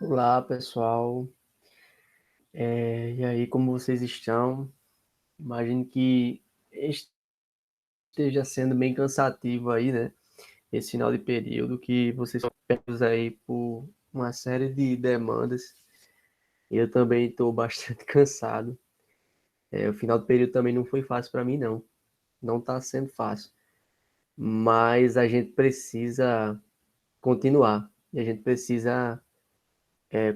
Olá, pessoal. E aí, como vocês estão? Imagino que esteja sendo bem cansativo aí, né? Esse final de período que vocês estão pegos aí por uma série de demandas. Eu também estou bastante cansado. O final do período também não foi fácil para mim, não. Não está sendo fácil. Mas a gente precisa continuar. E a gente precisa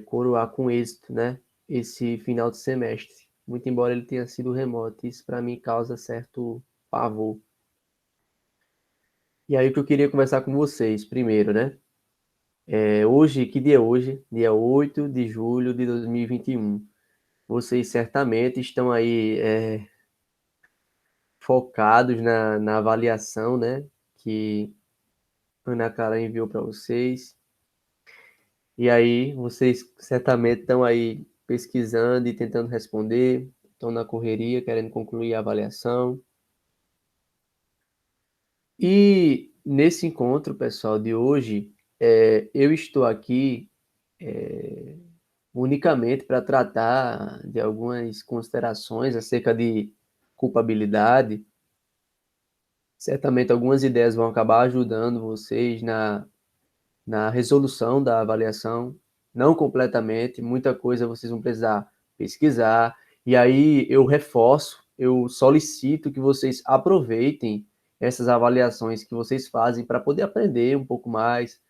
coroar com êxito, né? Esse final de semestre. Muito embora ele tenha sido remoto, isso para mim causa certo pavor. E aí o que eu queria conversar com vocês primeiro, né? Hoje, que dia é hoje? Dia 8 de julho de 2021. Vocês certamente estão aí focados na avaliação, né? Que a Ana Clara enviou para vocês. E aí, vocês certamente estão aí pesquisando e tentando responder, estão na correria, querendo concluir a avaliação. E nesse encontro, pessoal, de hoje, eu estou aqui unicamente para tratar de algumas considerações acerca de culpabilidade. Certamente algumas ideias vão acabar ajudando vocês na resolução da avaliação, não completamente, muita coisa vocês vão precisar pesquisar. E aí eu reforço, eu solicito que vocês aproveitem essas avaliações que vocês fazem para poder aprender um pouco mais,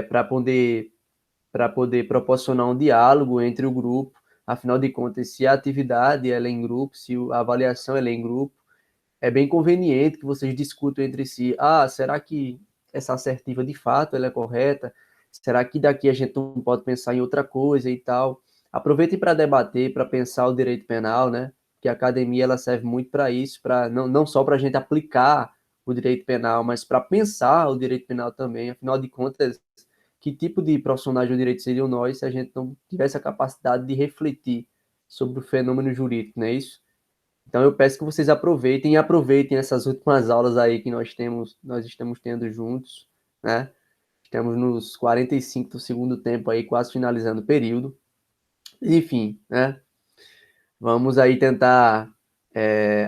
para poder proporcionar um diálogo entre o grupo. Afinal de contas, se a atividade ela é em grupo, se a avaliação ela é em grupo, é bem conveniente que vocês discutam entre si. Ah, será que essa assertiva de fato ela é correta? Será que daqui a gente não pode pensar em outra coisa e tal? Aproveitem para debater, para pensar o direito penal, né? Que a academia ela serve muito para isso, para não só para a gente aplicar o direito penal, mas para pensar o direito penal também. Afinal de contas, que tipo de profissionais do direito seriam nós se a gente não tivesse a capacidade de refletir sobre o fenômeno jurídico, não é isso? Então eu peço que vocês aproveitem e aproveitem essas últimas aulas aí que nós estamos tendo juntos, né? Estamos nos 45 do segundo tempo aí, quase finalizando o período. Enfim, né? Vamos aí tentar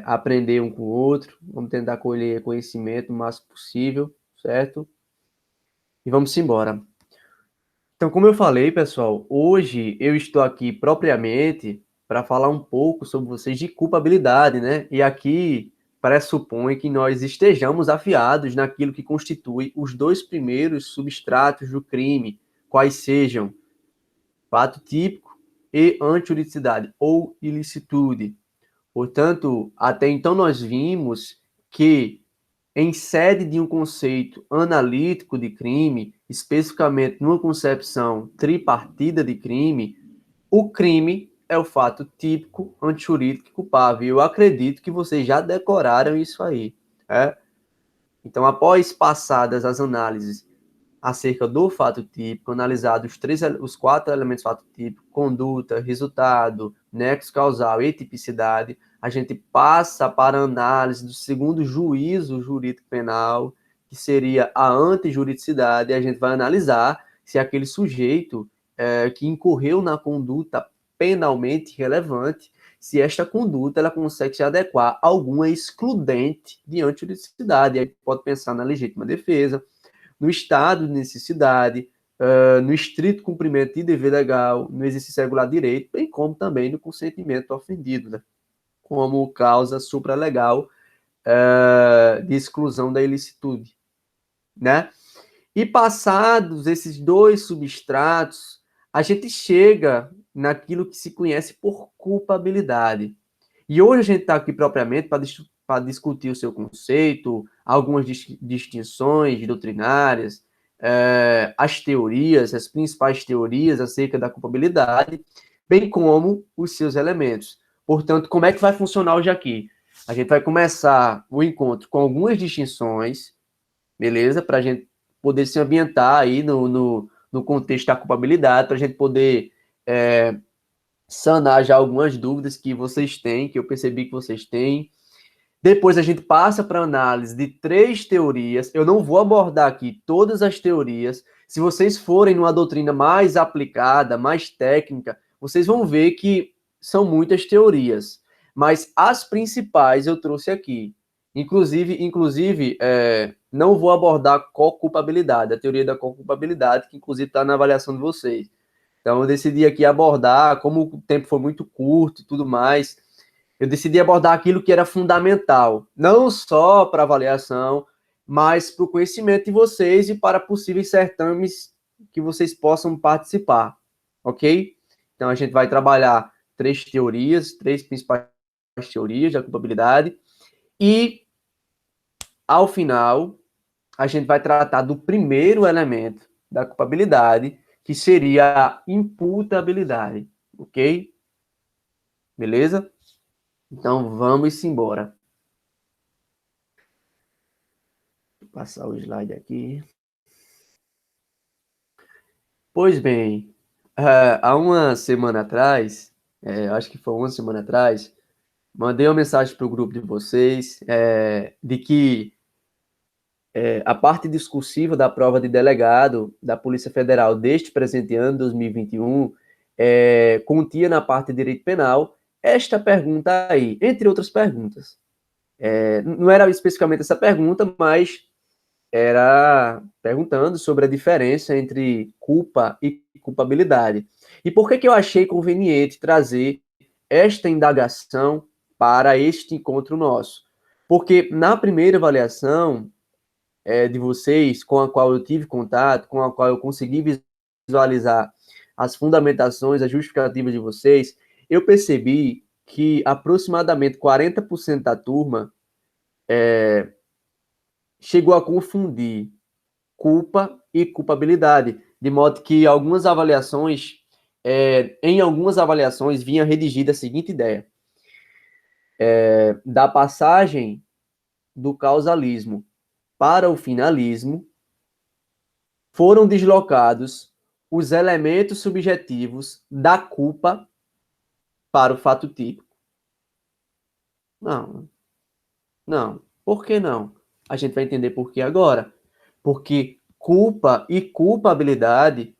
aprender um com o outro, vamos tentar colher conhecimento o máximo possível, certo? E vamos embora. Então, como eu falei, pessoal, hoje eu estou aqui propriamente para falar um pouco sobre vocês de culpabilidade, né? E aqui pressupõe que nós estejamos afiados naquilo que constitui os dois primeiros substratos do crime, quais sejam fato típico e antijuridicidade ou ilicitude. Portanto, até então nós vimos que em sede de um conceito analítico de crime, especificamente numa concepção tripartida de crime, o crime é o fato típico, antijurídico e culpável. Eu acredito que vocês já decoraram isso aí. Então, após passadas as análises acerca do fato típico, analisados os quatro elementos do fato típico, conduta, resultado, nexo causal e tipicidade, a gente passa para a análise do segundo juízo jurídico penal, que seria a antijuridicidade, e a gente vai analisar se aquele sujeito que incorreu na conduta penalmente relevante, se esta conduta ela consegue se adequar a alguma excludente de antijuridicidade. Aí pode pensar na legítima defesa, no estado de necessidade, no estrito cumprimento de dever legal, no exercício regular de direito, bem como também no consentimento ofendido, né? Como causa supralegal de exclusão da ilicitude, né? E passados esses dois substratos, a gente chega naquilo que se conhece por culpabilidade. E hoje a gente está aqui propriamente para discutir o seu conceito, algumas distinções doutrinárias, as teorias, as principais teorias acerca da culpabilidade, bem como os seus elementos. Portanto, como é que vai funcionar hoje aqui? A gente vai começar o encontro com algumas distinções, beleza? Para a gente poder se ambientar aí no contexto da culpabilidade, para a gente poder sanar já algumas dúvidas que vocês têm, que eu percebi que vocês têm. Depois a gente passa para análise de três teorias. Eu não vou abordar aqui todas as teorias. Se vocês forem numa doutrina mais aplicada, mais técnica, vocês vão ver que são muitas teorias, mas as principais eu trouxe aqui. Inclusive, não vou abordar co-culpabilidade, a teoria da co-culpabilidade, que inclusive está na avaliação de vocês. Então, eu decidi aqui abordar, como o tempo foi muito curto e tudo mais, eu decidi abordar aquilo que era fundamental, não só para avaliação, mas para o conhecimento de vocês e para possíveis certames que vocês possam participar, ok? Então, a gente vai trabalhar três principais teorias da culpabilidade, e, ao final, a gente vai tratar do primeiro elemento da culpabilidade, que seria a imputabilidade, ok? Beleza? Então, vamos embora. Vou passar o slide aqui. Pois bem, há uma semana atrás, acho que foi uma semana atrás, mandei uma mensagem para o grupo de vocês de que a parte discursiva da prova de delegado da Polícia Federal deste presente ano, 2021, continha na parte de direito penal esta pergunta aí, entre outras perguntas. Não era especificamente essa pergunta, mas era perguntando sobre a diferença entre culpa e culpabilidade. E por que eu achei conveniente trazer esta indagação para este encontro nosso? Porque na primeira avaliação de vocês, com a qual eu tive contato, com a qual eu consegui visualizar as fundamentações, as justificativas de vocês, eu percebi que aproximadamente 40% da turma chegou a confundir culpa e culpabilidade, de modo que em algumas avaliações vinha redigida a seguinte ideia: da passagem do causalismo para o finalismo, foram deslocados os elementos subjetivos da culpa para o fato típico. Não, não. Por que não? A gente vai entender por que agora. Porque culpa e culpabilidade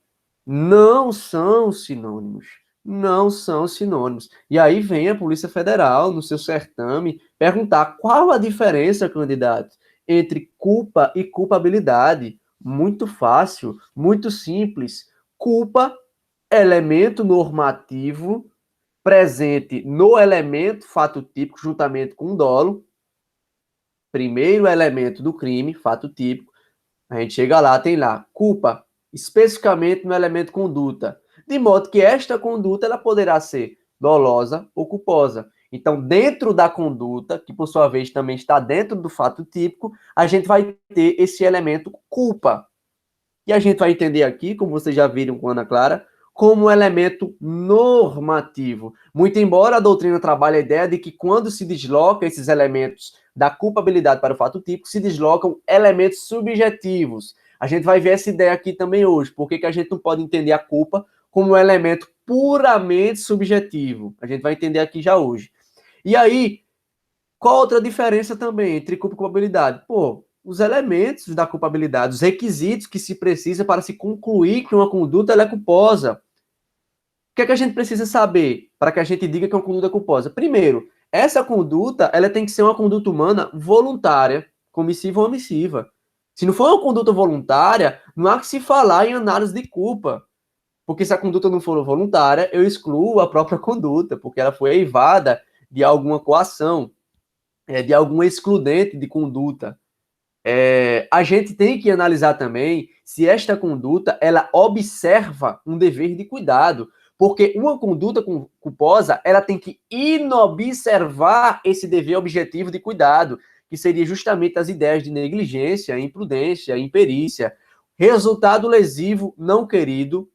não são sinônimos. Não são sinônimos. E aí vem a Polícia Federal, no seu certame, perguntar qual a diferença, candidato, entre culpa e culpabilidade. Muito fácil, muito simples. Culpa, elemento normativo presente no elemento fato típico, juntamente com o dolo. Primeiro elemento do crime, fato típico. A gente chega lá, tem lá, culpa, especificamente no elemento conduta, de modo que esta conduta ela poderá ser dolosa ou culposa. Então, dentro da conduta, que por sua vez também está dentro do fato típico, a gente vai ter esse elemento culpa. E a gente vai entender aqui, como vocês já viram com Ana Clara, como um elemento normativo. Muito embora a doutrina trabalhe a ideia de que quando se desloca esses elementos da culpabilidade para o fato típico, se deslocam elementos subjetivos. A gente vai ver essa ideia aqui também hoje. Por que a gente não pode entender a culpa como um elemento puramente subjetivo? A gente vai entender aqui já hoje. E aí, qual outra diferença também entre culpa e culpabilidade? Os elementos da culpabilidade, os requisitos que se precisa para se concluir que uma conduta ela é culposa. O que é que a gente precisa saber para que a gente diga que uma conduta é culposa? Primeiro, essa conduta ela tem que ser uma conduta humana voluntária, comissiva ou omissiva. Se não for uma conduta voluntária, não há que se falar em análise de culpa. Porque se a conduta não for voluntária, eu excluo a própria conduta, porque ela foi eivada de alguma coação, de algum excludente de conduta. A gente tem que analisar também se esta conduta ela observa um dever de cuidado, porque uma conduta culposa ela tem que inobservar esse dever objetivo de cuidado, que seria justamente as ideias de negligência, imprudência, imperícia, resultado lesivo não querido,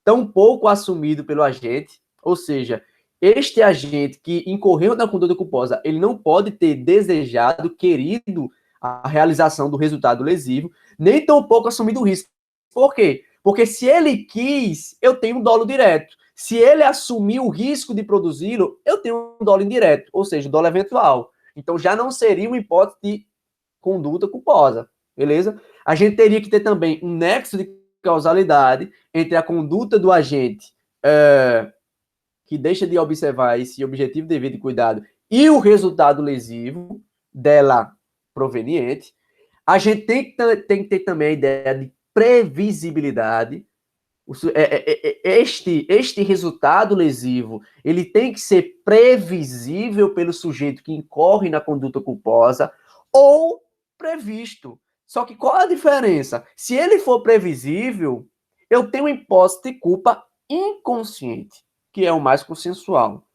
tão pouco assumido pelo agente, ou seja, este agente que incorreu na conduta culposa, ele não pode ter desejado, querido a realização do resultado lesivo, nem tampouco assumido o risco. Por quê? Porque se ele quis, eu tenho um dolo direto. Se ele assumiu o risco de produzi-lo, eu tenho um dolo indireto, ou seja, um dolo eventual. Então já não seria uma hipótese de conduta culposa, beleza? A gente teria que ter também um nexo de causalidade entre a conduta do agente que deixa de observar esse objetivo devido de cuidado e o resultado lesivo dela proveniente. A gente tem que ter também a ideia de previsibilidade. Este resultado lesivo, ele tem que ser previsível pelo sujeito que incorre na conduta culposa ou previsto. Só que qual a diferença? Se ele for previsível, eu tenho uma hipótese de culpa inconsciente, que é o mais consensual.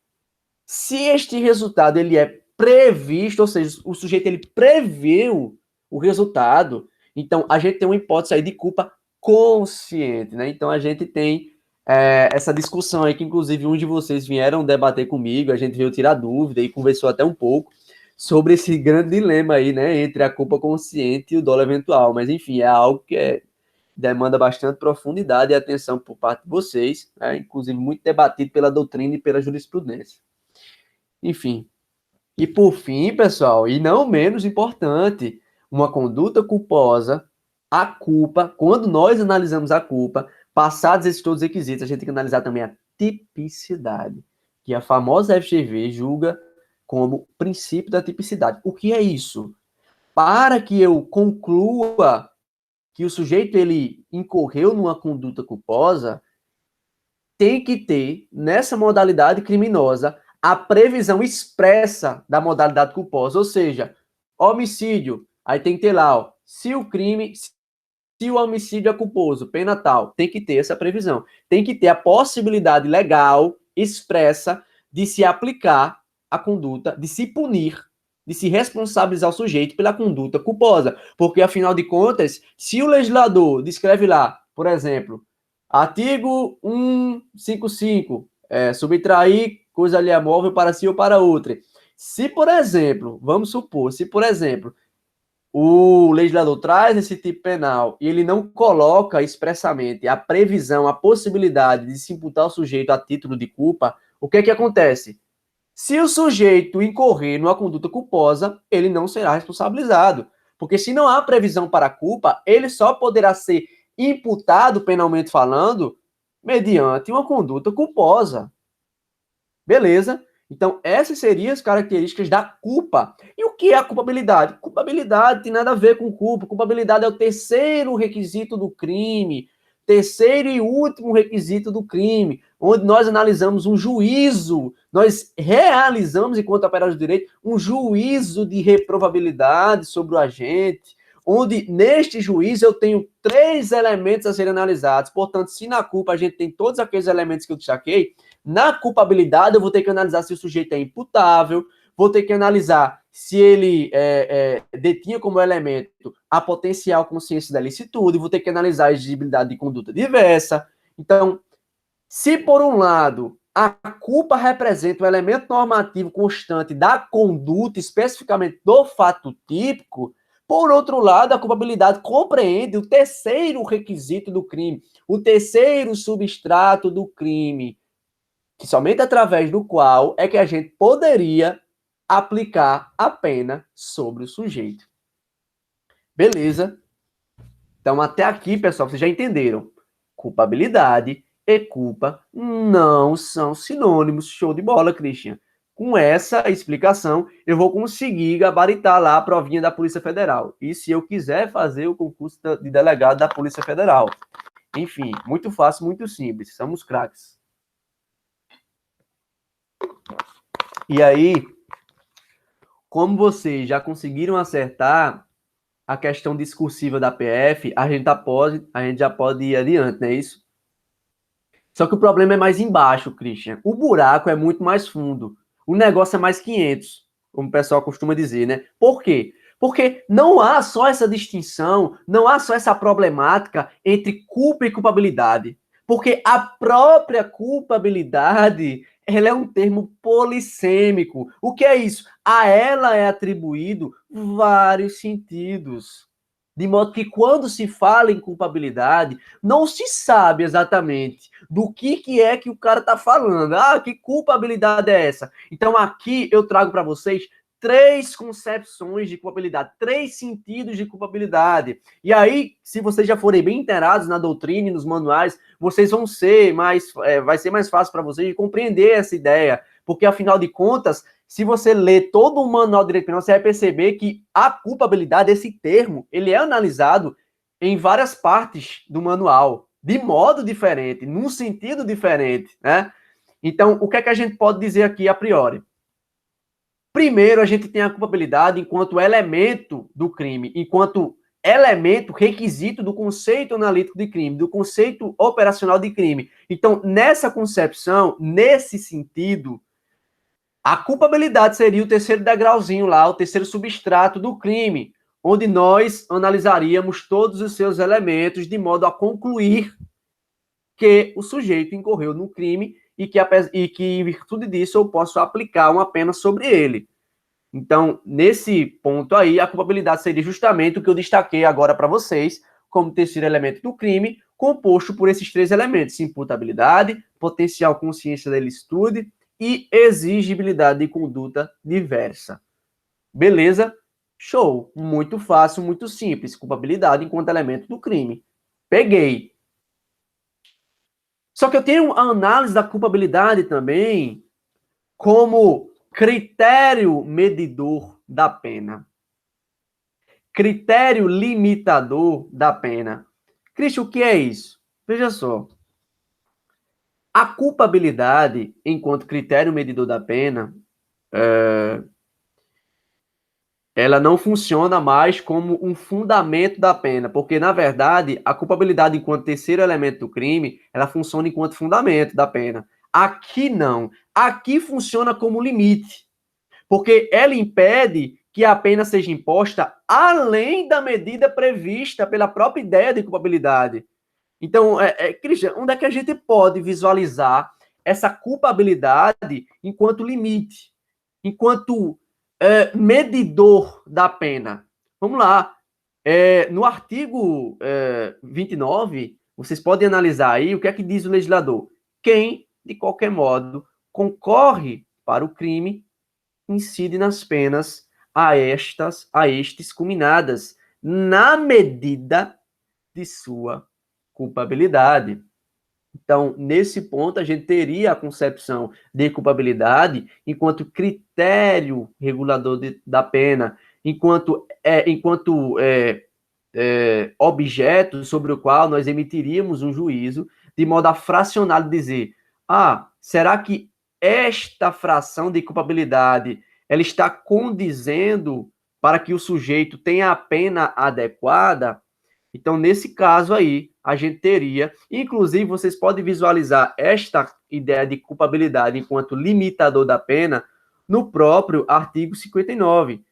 Se este resultado ele é previsto, ou seja, o sujeito ele previu o resultado, então a gente tem uma hipótese aí de culpa consciente, né? Então a gente tem essa discussão aí que inclusive um de vocês vieram debater comigo, a gente veio tirar dúvida e conversou até um pouco sobre esse grande dilema aí, né, entre a culpa consciente e o dolo eventual, mas enfim, é algo que demanda bastante profundidade e atenção por parte de vocês, né? Inclusive muito debatido pela doutrina e pela jurisprudência. Enfim. E por fim, pessoal, e não menos importante, uma conduta culposa, a culpa, quando nós analisamos a culpa, passados esses todos os requisitos, a gente tem que analisar também a tipicidade, que a famosa FGV julga como princípio da tipicidade. O que é isso? Para que eu conclua que o sujeito ele incorreu numa conduta culposa, tem que ter, nessa modalidade criminosa, a previsão expressa da modalidade culposa, ou seja, homicídio, aí tem que ter lá, ó, se o homicídio é culposo, pena tal, tem que ter essa previsão. Tem que ter a possibilidade legal, expressa, de se aplicar a conduta, de se punir, de se responsabilizar o sujeito pela conduta culposa. Porque, afinal de contas, se o legislador descreve lá, por exemplo, artigo 155, subtrair coisa alheia móvel para si ou para outra. Se, por exemplo, vamos supor, se, por exemplo, o legislador traz esse tipo penal e ele não coloca expressamente a previsão, a possibilidade de se imputar o sujeito a título de culpa, o que é que acontece? Se o sujeito incorrer numa conduta culposa, ele não será responsabilizado. Porque se não há previsão para a culpa, ele só poderá ser imputado, penalmente falando, mediante uma conduta culposa. Beleza? Então, essas seriam as características da culpa. E o que é a culpabilidade? Culpabilidade tem nada a ver com culpa. Culpabilidade é o terceiro requisito do crime, terceiro e último requisito do crime, onde nós analisamos um juízo, nós realizamos, enquanto operadores de direito, um juízo de reprovabilidade sobre o agente, onde neste juízo eu tenho 3 elementos a serem analisados. Portanto, se na culpa a gente tem todos aqueles elementos que eu destaquei, na culpabilidade eu vou ter que analisar se o sujeito é imputável, vou ter que analisar se ele detinha como elemento a potencial consciência da licitude, vou ter que analisar a exigibilidade de conduta diversa. Então, se por um lado a culpa representa um elemento normativo constante da conduta, especificamente do fato típico, por outro lado, a culpabilidade compreende o terceiro requisito do crime, o terceiro substrato do crime, que somente através do qual é que a gente poderia aplicar a pena sobre o sujeito. Beleza? Então, até aqui, pessoal, vocês já entenderam. Culpabilidade e culpa não são sinônimos. Show de bola, Christian. Com essa explicação, eu vou conseguir gabaritar lá a provinha da Polícia Federal. E se eu quiser fazer o concurso de delegado da Polícia Federal. Enfim, muito fácil, muito simples. Somos craques. E aí, como vocês já conseguiram acertar a questão discursiva da PF, a gente já pode ir adiante, não é isso? Só que o problema é mais embaixo, Christian. O buraco é muito mais fundo. O negócio é mais 500, como o pessoal costuma dizer, né? Por quê? Porque não há só essa distinção, não há só essa problemática entre culpa e culpabilidade. Porque a própria culpabilidade, ela é um termo polissêmico. O que é isso? A ela é atribuído vários sentidos. De modo que quando se fala em culpabilidade, não se sabe exatamente do que é que o cara está falando. Ah, que culpabilidade é essa? Então aqui eu trago para vocês 3 concepções de culpabilidade, 3 sentidos de culpabilidade. E aí, se vocês já forem bem inteirados na doutrina e nos manuais, vocês vão ser mais, vai ser mais fácil para vocês de compreender essa ideia, porque afinal de contas, se você ler todo o manual de direito penal, você vai perceber que a culpabilidade, esse termo, ele é analisado em várias partes do manual, de modo diferente, num sentido diferente, né? Então, o que é que a gente pode dizer aqui a priori? Primeiro, a gente tem a culpabilidade enquanto elemento do crime, enquanto elemento, requisito do conceito analítico de crime, do conceito operacional de crime. Então, nessa concepção, nesse sentido, a culpabilidade seria o terceiro degrauzinho lá, o terceiro substrato do crime, onde nós analisaríamos todos os seus elementos de modo a concluir que o sujeito incorreu no crime e que, em virtude disso, eu posso aplicar uma pena sobre ele. Então, nesse ponto aí, a culpabilidade seria justamente o que eu destaquei agora para vocês, como terceiro elemento do crime, composto por esses 3 elementos: imputabilidade, potencial consciência da ilicitude e exigibilidade de conduta diversa. Beleza? Show. Muito fácil, muito simples. Culpabilidade enquanto elemento do crime. Peguei. Só que eu tenho a análise da culpabilidade também como critério medidor da pena. Critério limitador da pena. Cristian, o que é isso? Veja só. A culpabilidade, enquanto critério medidor da pena, ela não funciona mais como um fundamento da pena, porque, na verdade, a culpabilidade enquanto terceiro elemento do crime, ela funciona enquanto fundamento da pena. Aqui não. Aqui funciona como limite, porque ela impede que a pena seja imposta além da medida prevista pela própria ideia de culpabilidade. Então, Cristian, onde é que a gente pode visualizar essa culpabilidade enquanto limite, enquanto medidor da pena? Vamos lá. No artigo 29, vocês podem analisar aí o que é que diz o legislador. Quem, de qualquer modo, concorre para o crime, incide nas penas a estes culminadas na medida de sua culpabilidade. Então, nesse ponto, a gente teria a concepção de culpabilidade enquanto critério regulador da pena, enquanto objeto sobre o qual nós emitiríamos um juízo, de modo a fracionar e dizer: será que esta fração de culpabilidade ela está condizendo para que o sujeito tenha a pena adequada? Então, nesse caso aí, a gente teria, inclusive, vocês podem visualizar esta ideia de culpabilidade enquanto limitador da pena no próprio artigo 59.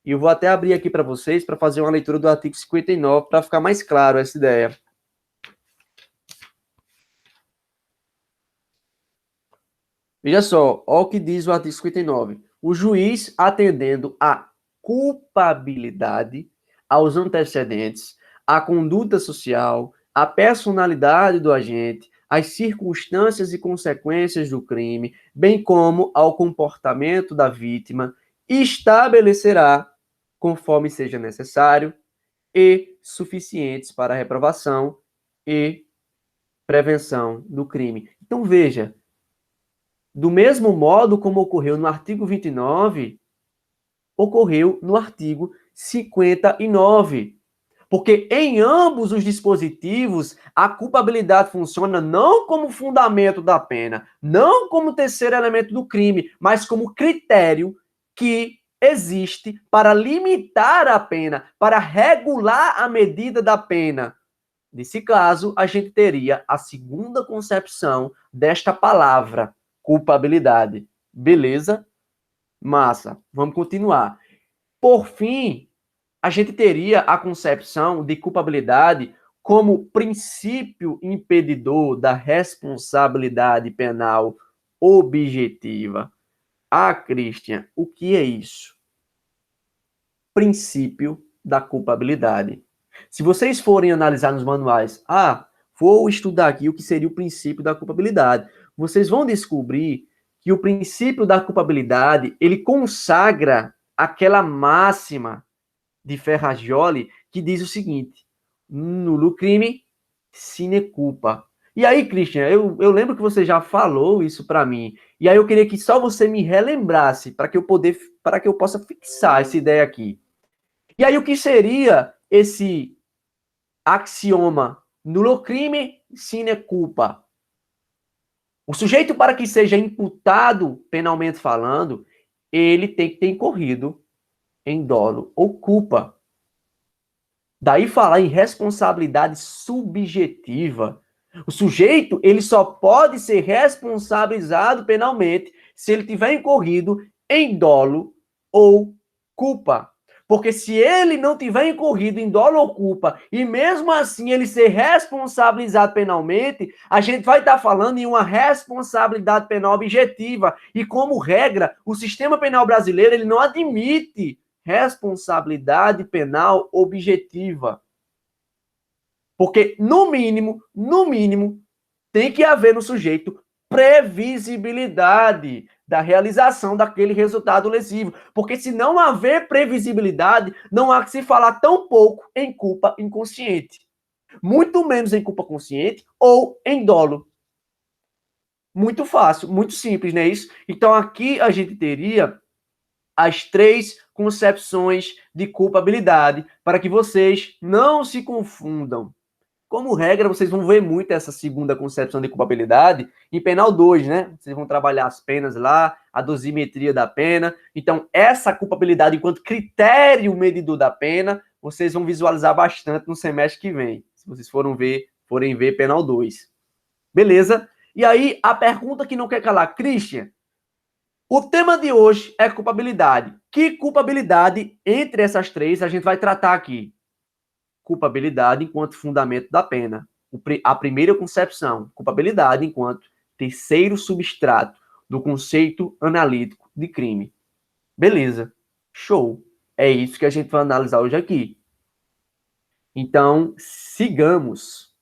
E eu vou até abrir aqui para vocês para fazer uma leitura do artigo 59 para ficar mais claro essa ideia. Veja só, olha o que diz o artigo 59. O juiz, atendendo à culpabilidade, aos antecedentes, à conduta social, à personalidade do agente, às circunstâncias e consequências do crime, bem como ao comportamento da vítima, estabelecerá, conforme seja necessário, e suficientes para a reprovação e prevenção do crime. Então, veja, do mesmo modo como ocorreu no artigo 29, ocorreu no artigo 59. Porque em ambos os dispositivos, a culpabilidade funciona não como fundamento da pena, não como terceiro elemento do crime, mas como critério que existe para limitar a pena, para regular a medida da pena. Nesse caso, a gente teria a segunda concepção desta palavra, culpabilidade. Beleza? Massa. Vamos continuar. Por fim, a gente teria a concepção de culpabilidade como princípio impedidor da responsabilidade penal objetiva. Christian, o que é isso? Princípio da culpabilidade. Se vocês forem analisar nos manuais, vou estudar aqui o que seria o princípio da culpabilidade, vocês vão descobrir que o princípio da culpabilidade, ele consagra aquela máxima de Ferrajoli que diz o seguinte: nulo crime, sine culpa. E aí, Christian, eu lembro que você já falou isso para mim, e aí eu queria que só você me relembrasse para que eu possa fixar essa ideia aqui. E aí, o que seria esse axioma nulo crime, sine culpa? O sujeito, para que seja imputado penalmente falando, ele tem que ter incorrido em dolo ou culpa. Daí falar em responsabilidade subjetiva. O sujeito, ele só pode ser responsabilizado penalmente se ele tiver incorrido em dolo ou culpa. Porque se ele não tiver incorrido em dolo ou culpa, e mesmo assim ele ser responsabilizado penalmente, a gente vai estar falando em uma responsabilidade penal objetiva. E como regra, o sistema penal brasileiro ele não admite responsabilidade penal objetiva. Porque, no mínimo, tem que haver no sujeito previsibilidade da realização daquele resultado lesivo. Porque se não haver previsibilidade, não há que se falar tão pouco em culpa inconsciente. Muito menos em culpa consciente ou em dolo. Muito fácil, muito simples, não é isso? Então aqui a gente teria as 3 concepções de culpabilidade para que vocês não se confundam. Como regra, vocês vão ver muito essa segunda concepção de culpabilidade em penal 2, né? Vocês vão trabalhar as penas lá, a dosimetria da pena. Então, essa culpabilidade enquanto critério medidor da pena, vocês vão visualizar bastante no semestre que vem, se vocês forem ver penal 2. Beleza? E aí, a pergunta que não quer calar, Christian, o tema de hoje é culpabilidade. Que culpabilidade entre essas 3 a gente vai tratar aqui? Culpabilidade enquanto fundamento da pena. A primeira concepção, culpabilidade enquanto terceiro substrato do conceito analítico de crime. Beleza, show. É isso que a gente vai analisar hoje aqui. Então, sigamos.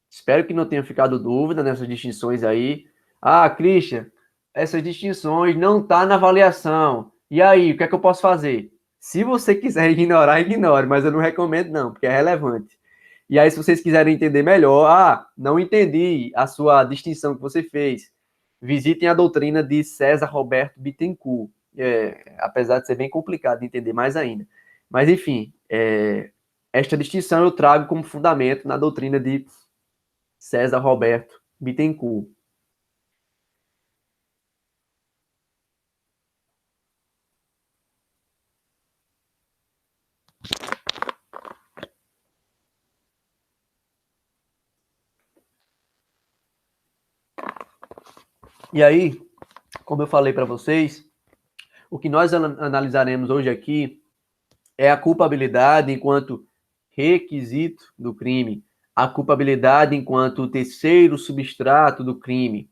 Espero que não tenha ficado dúvida nessas distinções aí. Ah, Christian, essas distinções não tá na avaliação. E aí, o que é que eu posso fazer? Se você quiser ignorar, ignore, mas eu não recomendo não, porque é relevante. E aí, se vocês quiserem entender melhor, não entendi a sua distinção que você fez, visitem a doutrina de César Roberto Bittencourt, apesar de ser bem complicado de entender mais ainda. Mas, enfim, esta distinção eu trago como fundamento na doutrina de César Roberto Bittencourt. E aí, como eu falei para vocês, o que nós analisaremos hoje aqui é a culpabilidade enquanto requisito do crime, a culpabilidade enquanto terceiro substrato do crime.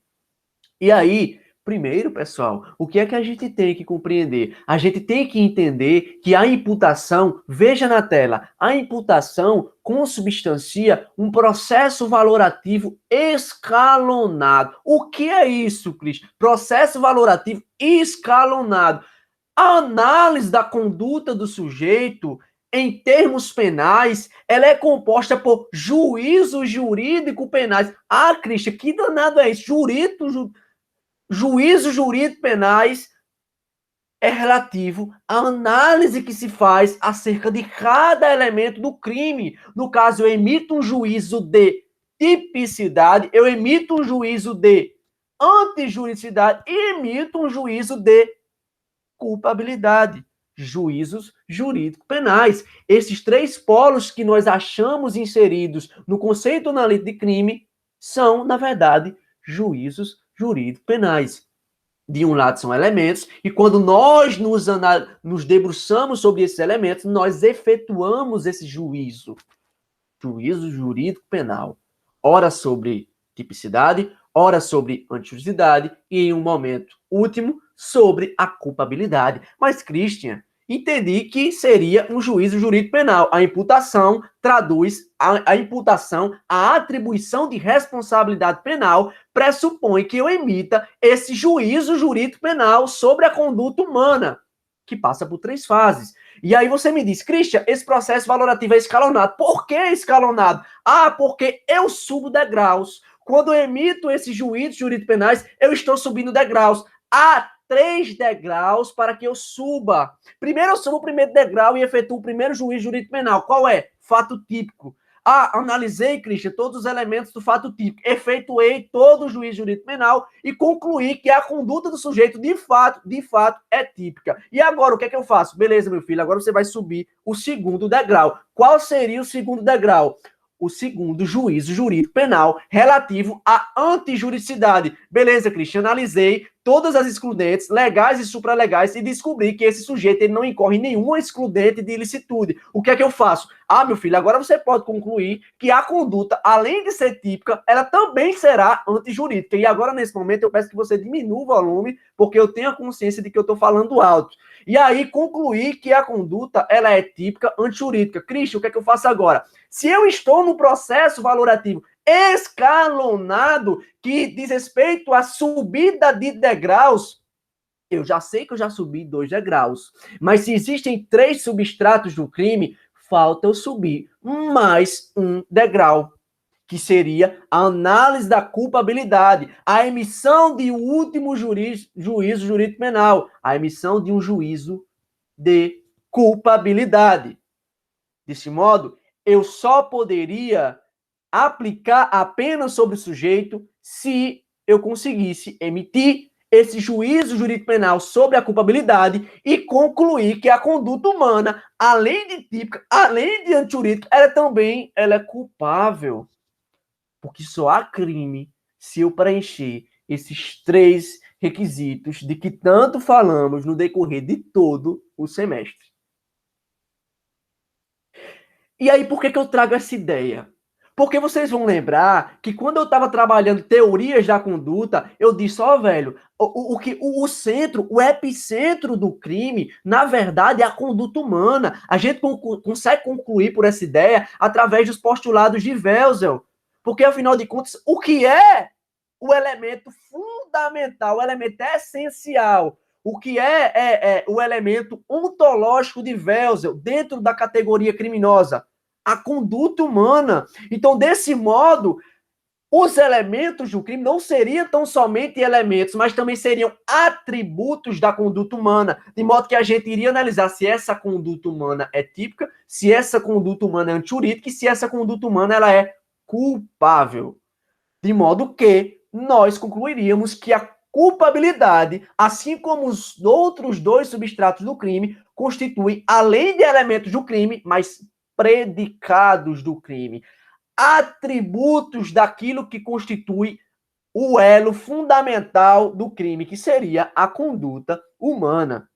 E aí, primeiro, pessoal, o que é que a gente tem que compreender? A gente tem que entender que a imputação, veja na tela, a imputação consubstancia um processo valorativo escalonado. O que é isso, Cris? Processo valorativo escalonado. A análise da conduta do sujeito em termos penais, ela é composta por juízos jurídico penais. Ah, Cristian, que danado é isso? Juízos jurídico penais é relativo à análise que se faz acerca de cada elemento do crime. No caso, eu emito um juízo de tipicidade, eu emito um juízo de antijuridicidade e emito um juízo de culpabilidade. Juízos jurídico-penais. Esses 3 polos que nós achamos inseridos no conceito analítico de crime são, na verdade, juízos jurídico-penais. De um lado são elementos, e quando nós nos debruçamos sobre esses elementos, nós efetuamos esse juízo jurídico penal. Ora sobre tipicidade, ora sobre antijuridicidade, e em um momento último, sobre a culpabilidade. Mas, Christian, entendi que seria um juízo jurídico penal. A imputação traduz a imputação, a atribuição de responsabilidade penal pressupõe que eu emita esse juízo jurídico penal sobre a conduta humana, que passa por 3 fases. E aí você me diz, Christian, esse processo valorativo é escalonado. Por que escalonado? Ah, porque eu subo degraus. Quando eu emito esses juízos jurídicos penais, eu estou subindo degraus. Há 3 degraus para que eu suba. Primeiro eu subo o primeiro degrau e efetuo o primeiro juízo jurídico penal. Qual é? Fato típico. Ah, analisei, Christian, todos os elementos do fato típico, efetuei todo o juízo jurídico penal e concluí que a conduta do sujeito, de fato, é típica. E agora, o que é que eu faço? Beleza, meu filho, agora você vai subir o segundo degrau. Qual seria o segundo degrau? O segundo juízo jurídico penal relativo à antijuridicidade. Beleza, Cristian, analisei todas as excludentes, legais e supralegais, e descobri que esse sujeito ele não incorre em nenhuma excludente de ilicitude. O que é que eu faço? Ah, meu filho, agora você pode concluir que a conduta, além de ser típica, ela também será antijurídica. E agora, nesse momento, eu peço que você diminua o volume, porque eu tenho a consciência de que eu estou falando alto. E aí, concluir que a conduta, ela é típica antijurídica. Cristian, o que é que eu faço agora? Se eu estou no processo valorativo escalonado, que diz respeito à subida de degraus, eu já sei que eu já subi 2 degraus. Mas se existem 3 substratos do crime, falta eu subir mais um degrau, que seria a análise da culpabilidade, a emissão de um último juízo jurídico penal, a emissão de um juízo de culpabilidade. Desse modo, eu só poderia aplicar a pena sobre o sujeito se eu conseguisse emitir esse juízo jurídico penal sobre a culpabilidade e concluir que a conduta humana, além de típica, além de antijurídica, ela é culpável. Porque só há crime se eu preencher esses 3 requisitos de que tanto falamos no decorrer de todo o semestre. E aí, por que eu trago essa ideia? Porque vocês vão lembrar que quando eu estava trabalhando teorias da conduta, eu disse, ó, velho, o centro, o epicentro do crime, na verdade, é a conduta humana. A gente consegue concluir por essa ideia através dos postulados de Welsel. Porque, afinal de contas, o que é o elemento fundamental, o elemento essencial, o que é o elemento ontológico de Welsel dentro da categoria criminosa? A conduta humana. Então, desse modo, os elementos do crime não seriam tão somente elementos, mas também seriam atributos da conduta humana, de modo que a gente iria analisar se essa conduta humana é típica, se essa conduta humana é antijurídica e se essa conduta humana ela é culpável. De modo que nós concluiríamos que a culpabilidade, assim como os outros 2 substratos do crime, constitui, além de elementos do crime, mas predicados do crime, atributos daquilo que constitui o elo fundamental do crime, que seria a conduta humana.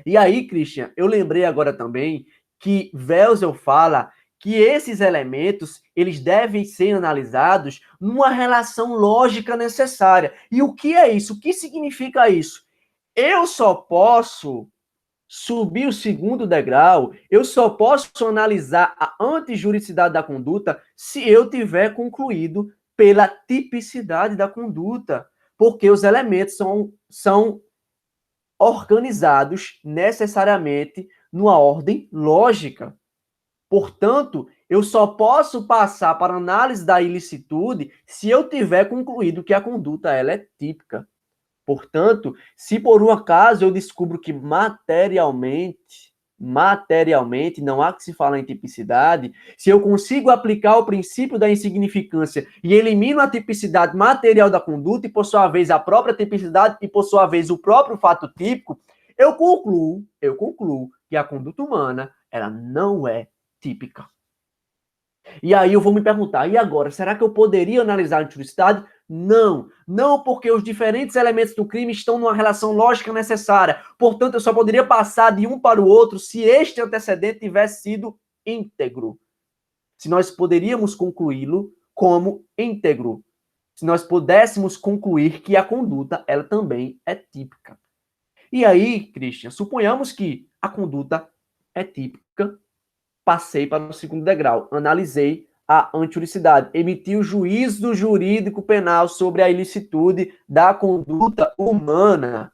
E aí, Christian, eu lembrei agora também que Welsel fala que esses elementos, eles devem ser analisados numa relação lógica necessária. E o que é isso? O que significa isso? Eu só posso subir o segundo degrau, eu só posso analisar a antijuridicidade da conduta se eu tiver concluído pela tipicidade da conduta, porque os elementos são organizados necessariamente numa ordem lógica. Portanto, eu só posso passar para análise da ilicitude se eu tiver concluído que a conduta ela é típica. Portanto, se por um acaso eu descubro que materialmente não há que se falar em tipicidade, se eu consigo aplicar o princípio da insignificância e elimino a tipicidade material da conduta e, por sua vez, a própria tipicidade e, por sua vez, o próprio fato típico, eu concluo que a conduta humana ela não é típica. E aí eu vou me perguntar, e agora, será que eu poderia analisar a antijuridicidade? Não, não porque os diferentes elementos do crime estão numa relação lógica necessária. Portanto, eu só poderia passar de um para o outro se este antecedente tivesse sido íntegro. Se nós poderíamos concluí-lo como íntegro. Se nós pudéssemos concluir que a conduta, ela também é típica. E aí, Christian, suponhamos que a conduta é típica, passei para o segundo degrau, analisei a antiuricidade, emiti o juízo jurídico penal sobre a ilicitude da conduta humana.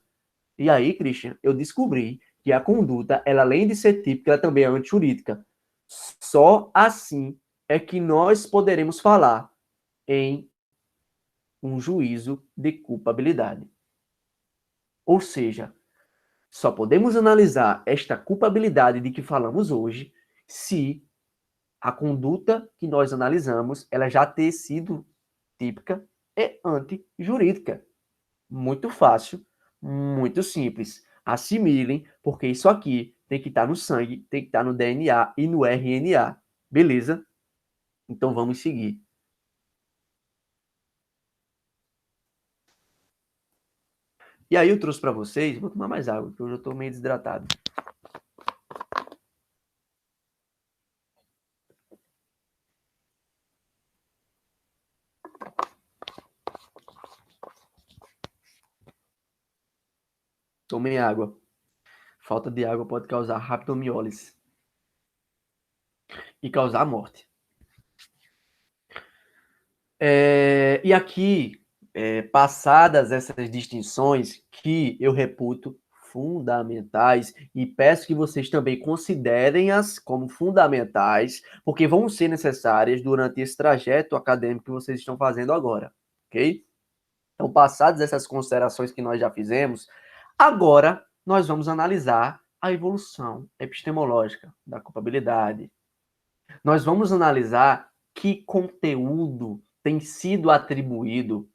E aí, Christian, eu descobri que a conduta, ela além de ser típica, ela também é antijurídica. Só assim é que nós poderemos falar em um juízo de culpabilidade. Ou seja, só podemos analisar esta culpabilidade de que falamos hoje se a conduta que nós analisamos ela já ter sido típica e antijurídica. Muito fácil, muito simples. Assimilem, porque isso aqui tem que estar no sangue, tem que estar no DNA e no RNA. Beleza? Então vamos seguir. E aí eu trouxe para vocês, vou tomar mais água, porque hoje eu estou meio desidratado. Tomem água. Falta de água pode causar rabdomiólise e causar morte. E aqui, passadas essas distinções que eu reputo fundamentais e peço que vocês também considerem-as como fundamentais, porque vão ser necessárias durante esse trajeto acadêmico que vocês estão fazendo agora, ok? Então, passadas essas considerações que nós já fizemos, agora nós vamos analisar a evolução epistemológica da culpabilidade. Nós vamos analisar que conteúdo tem sido atribuído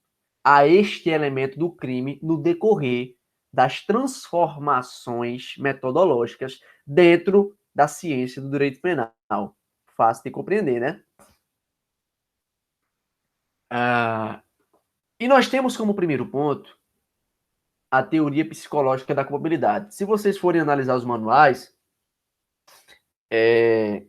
a este elemento do crime no decorrer das transformações metodológicas dentro da ciência do direito penal. Fácil de compreender, né? E nós temos como primeiro ponto a teoria psicológica da culpabilidade. Se vocês forem analisar os manuais,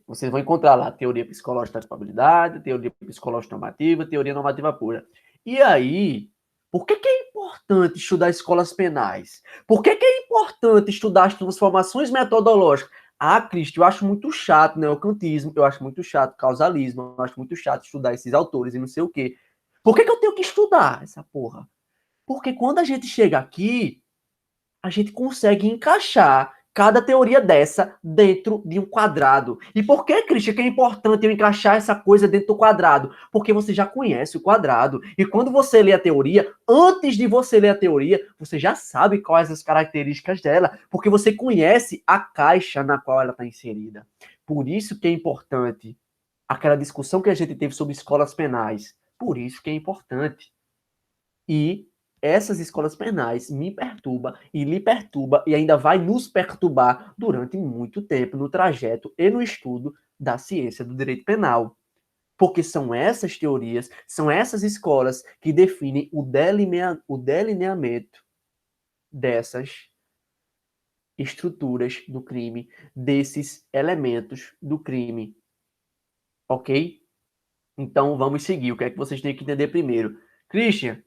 vocês vão encontrar lá teoria psicológica da culpabilidade, teoria psicológica normativa, teoria normativa pura. E aí, por que é importante estudar escolas penais? Por que é importante estudar as transformações metodológicas? Ah, Cristo, eu acho muito chato neocantismo, eu acho muito chato causalismo, eu acho muito chato estudar esses autores e não sei o quê. Por que eu tenho que estudar essa porra? Porque quando a gente chega aqui, a gente consegue encaixar cada teoria dessa dentro de um quadrado. E por que, Christian, que é importante eu encaixar essa coisa dentro do quadrado? Porque você já conhece o quadrado. E quando você lê a teoria, antes de você ler a teoria, você já sabe quais as características dela, porque você conhece a caixa na qual ela está inserida. Por isso que é importante aquela discussão que a gente teve sobre escolas penais. Por isso que é importante. E essas escolas penais me perturba e lhe perturba e ainda vai nos perturbar durante muito tempo no trajeto e no estudo da ciência do direito penal. Porque são essas teorias, são essas escolas que definem o delineamento dessas estruturas do crime, desses elementos do crime. Ok? Então vamos seguir. O que é que vocês têm que entender primeiro? Christian,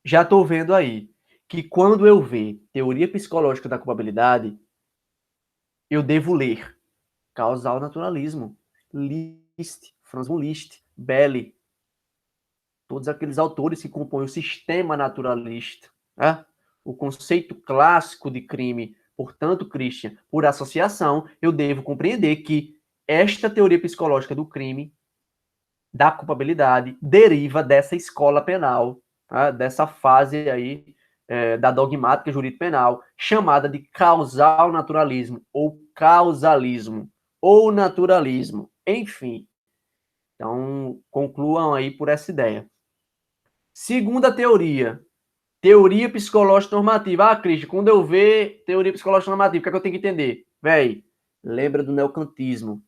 já estou vendo aí que quando eu ver teoria psicológica da culpabilidade, eu devo ler Causal Naturalismo, List, Franz von Liszt, Belli, todos aqueles autores que compõem o sistema naturalista, né? O conceito clássico de crime. Portanto, Christian, por associação, eu devo compreender que esta teoria psicológica do crime, da culpabilidade, deriva dessa escola penal, tá? Dessa fase aí da dogmática jurídica penal, chamada de causal naturalismo, ou causalismo, ou naturalismo, enfim. Então, concluam aí por essa ideia. Segunda teoria, teoria psicológica normativa. Ah, Cristian, quando eu ver teoria psicológica normativa, o que é que eu tenho que entender? Véi, lembra do neocantismo.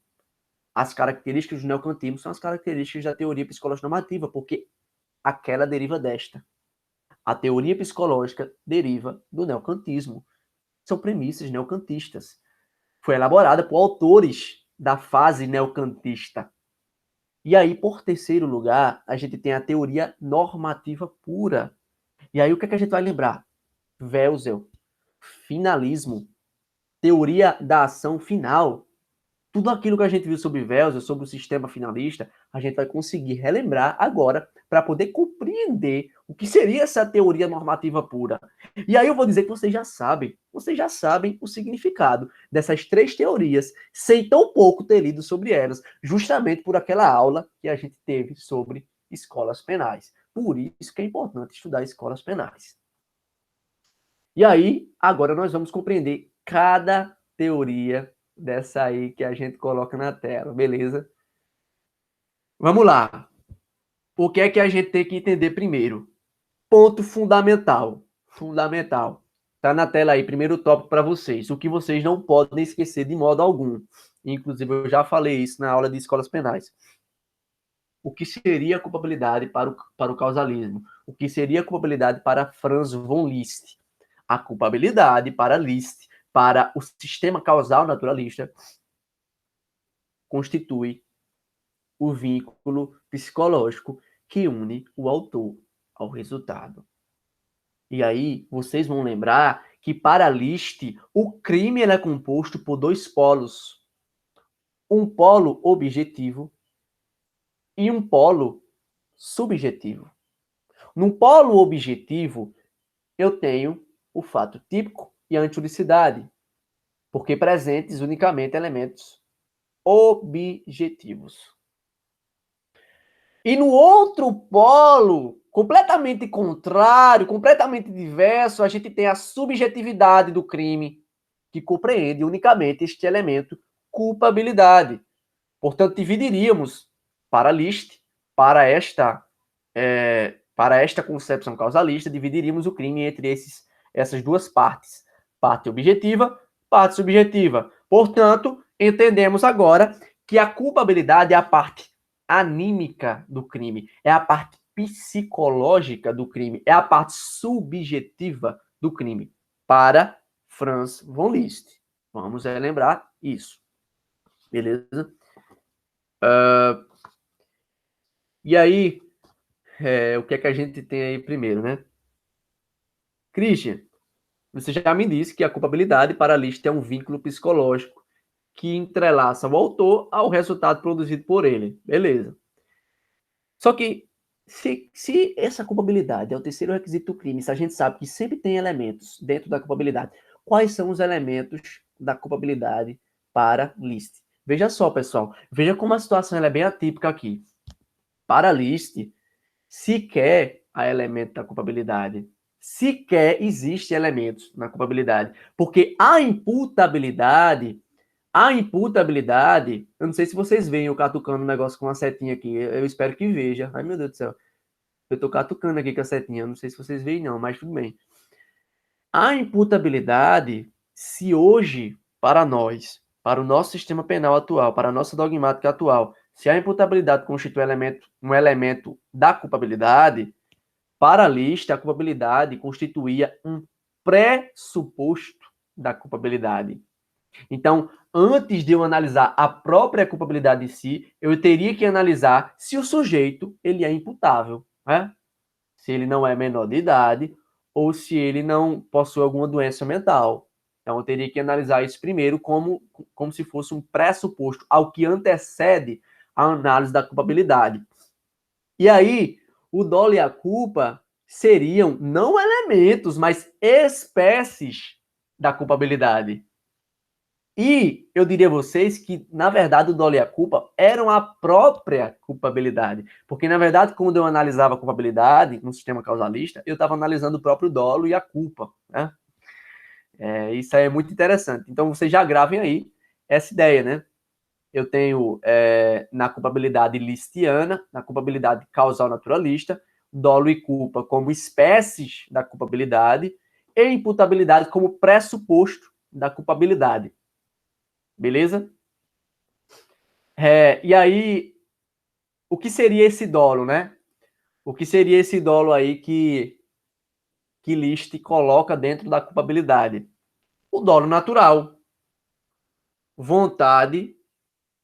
As características do neocantismo são as características da teoria psicológica normativa, porque aquela deriva desta. A teoria psicológica deriva do neocantismo. São premissas neocantistas. Foi elaborada por autores da fase neocantista. E aí, por terceiro lugar, a gente tem a teoria normativa pura. E aí, o que é que a gente vai lembrar? Welzel, finalismo, teoria da ação final. Tudo aquilo que a gente viu sobre Wells, sobre o sistema finalista, a gente vai conseguir relembrar agora para poder compreender o que seria essa teoria normativa pura. E aí eu vou dizer que vocês já sabem o significado dessas três teorias, sem tão pouco ter lido sobre elas, justamente por aquela aula que a gente teve sobre escolas penais. Por isso que é importante estudar escolas penais. E aí, agora nós vamos compreender cada teoria dessa aí que a gente coloca na tela, beleza? Vamos lá. O que é que a gente tem que entender primeiro? Ponto fundamental. Fundamental. Tá na tela aí, primeiro tópico para vocês. O que vocês não podem esquecer de modo algum. Inclusive, eu já falei isso na aula de escolas penais. O que seria a culpabilidade para o causalismo? O que seria a culpabilidade para Franz von Liszt? A culpabilidade para Liszt, para o sistema causal naturalista, constitui o vínculo psicológico que une o autor ao resultado. E aí, vocês vão lembrar que para Liszt, o crime é composto por dois polos. Um polo objetivo e um polo subjetivo. No polo objetivo, eu tenho o fato típico e a anturicidade, porque presentes unicamente elementos objetivos. E no outro polo, completamente contrário, completamente diverso, a gente tem a subjetividade do crime, que compreende unicamente este elemento culpabilidade. Portanto, dividiríamos para Liszt, para esta concepção causalista, dividiríamos o crime entre essas duas partes. Parte objetiva, parte subjetiva. Portanto, entendemos agora que a culpabilidade é a parte anímica do crime, é a parte psicológica do crime, é a parte subjetiva do crime, para Franz von Liszt. Vamos relembrar isso. Beleza? E aí, o que é que a gente tem aí primeiro, né? Christian, você já me disse que a culpabilidade para Liszt é um vínculo psicológico que entrelaça o autor ao resultado produzido por ele. Beleza. Só que, se essa culpabilidade é o terceiro requisito do crime, se a gente sabe que sempre tem elementos dentro da culpabilidade, quais são os elementos da culpabilidade para Liszt? Veja só, pessoal. Veja como a situação é bem atípica aqui. Para Liszt, sequer há elemento da culpabilidade. Sequer existe elementos na culpabilidade. Porque a imputabilidade, eu não sei se vocês veem eu catucando um negócio com uma setinha aqui, eu espero que veja. Ai, meu Deus do céu. Eu tô catucando aqui com a setinha, eu não sei se vocês veem não, mas tudo bem. A imputabilidade, se hoje, para nós, para o nosso sistema penal atual, para a nossa dogmática atual, se a imputabilidade constitui um elemento da culpabilidade, para a lista, a culpabilidade constituía um pressuposto da culpabilidade. Então, antes de eu analisar a própria culpabilidade em si, eu teria que analisar se o sujeito ele é imputável, né? Se ele não é menor de idade ou se ele não possui alguma doença mental. Então, eu teria que analisar isso primeiro como se fosse um pressuposto, ao que antecede a análise da culpabilidade. E aí, o dolo e a culpa seriam não elementos, mas espécies da culpabilidade. E eu diria a vocês que, na verdade, o dolo e a culpa eram a própria culpabilidade. Porque, na verdade, quando eu analisava a culpabilidade no sistema causalista, eu estava analisando o próprio dolo e a culpa, né? Isso aí é muito interessante. Então, vocês já gravem aí essa ideia, né? Eu tenho na culpabilidade listiana, na culpabilidade causal naturalista, dolo e culpa como espécies da culpabilidade e imputabilidade como pressuposto da culpabilidade. Beleza? E aí, o que seria esse dolo, né? O que seria esse dolo aí que Liszt coloca dentro da culpabilidade? O dolo natural, vontade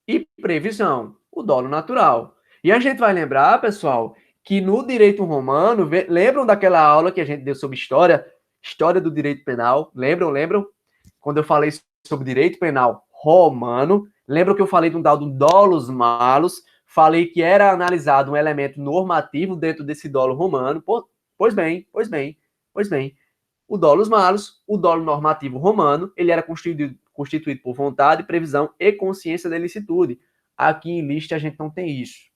e previsão. O dolo natural. E a gente vai lembrar, pessoal, que no direito romano, lembram daquela aula que a gente deu sobre história, História do direito penal. Lembram? Quando eu falei sobre direito penal romano, lembram que eu falei de um tal do dolus malus, falei que era analisado um elemento normativo dentro desse dolo romano. Pois bem. O dolus malus, o dolo normativo romano, ele era constituído por vontade, previsão e consciência da ilicitude. Aqui em List a gente não tem isso.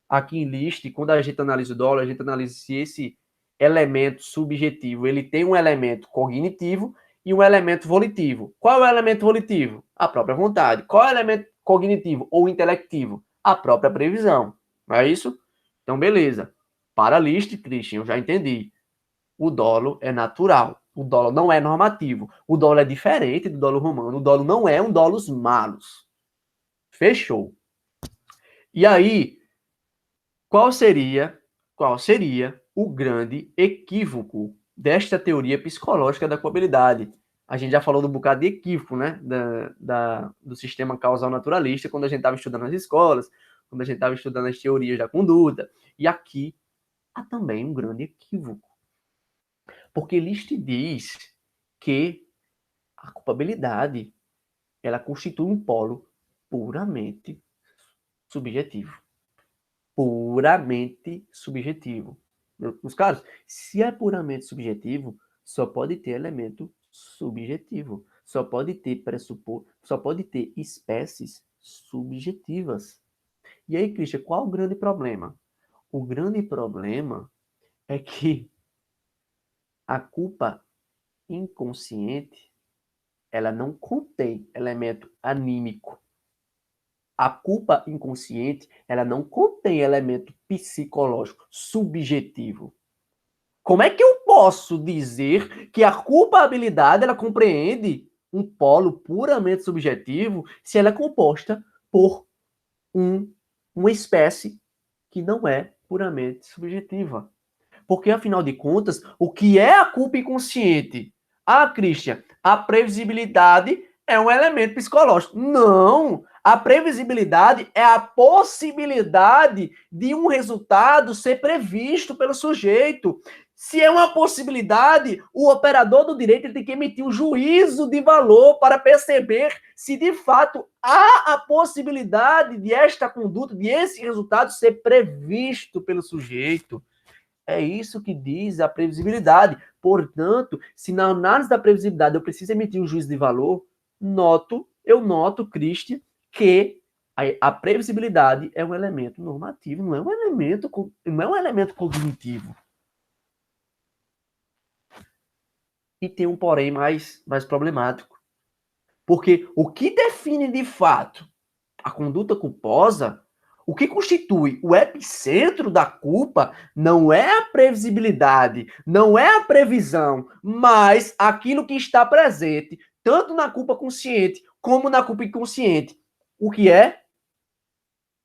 Aqui em List, quando a gente analisa o dolo, a gente analisa se esse elemento subjetivo ele tem um elemento cognitivo e um elemento volitivo. Qual é o elemento volitivo? A própria vontade. Qual é o elemento cognitivo ou intelectivo? A própria previsão. Não é isso? Então, beleza. Para List, Christian, eu já entendi. O dolo é natural. O dolo não é normativo. O dolo é diferente do dolo romano. O dolo não é um dolus malus. Fechou. E aí, qual seria o grande equívoco desta teoria psicológica da culpabilidade? A gente já falou do bocado de equívoco, né? Do sistema causal naturalista, quando a gente estava estudando nas escolas, quando a gente estava estudando as teorias da conduta. E aqui há também um grande equívoco. Porque List diz que a culpabilidade ela constitui um polo puramente subjetivo. Puramente subjetivo. Meus caros, se é puramente subjetivo, só pode ter elemento subjetivo. Só pode ter espécies subjetivas. E aí, Christian, qual o grande problema? O grande problema é que a culpa inconsciente ela não contém elemento anímico. A culpa inconsciente, ela não contém elemento psicológico, subjetivo. Como é que eu posso dizer que a culpabilidade, ela compreende um polo puramente subjetivo se ela é composta por uma espécie que não é puramente subjetiva? Porque, afinal de contas, o que é a culpa inconsciente? Ah, Christian, a previsibilidade é um elemento psicológico. Não! A previsibilidade é a possibilidade de um resultado ser previsto pelo sujeito. Se é uma possibilidade, o operador do direito tem que emitir um juízo de valor para perceber se de fato há a possibilidade de esta conduta, de esse resultado ser previsto pelo sujeito. É isso que diz a previsibilidade. Portanto, se na análise da previsibilidade eu preciso emitir um juízo de valor, eu noto, Christian, que a previsibilidade é um elemento normativo, não é um elemento cognitivo. E tem um porém mais problemático. Porque o que define de fato a conduta culposa, o que constitui o epicentro da culpa não é a previsibilidade, não é a previsão, mas aquilo que está presente, tanto na culpa consciente como na culpa inconsciente. O que é?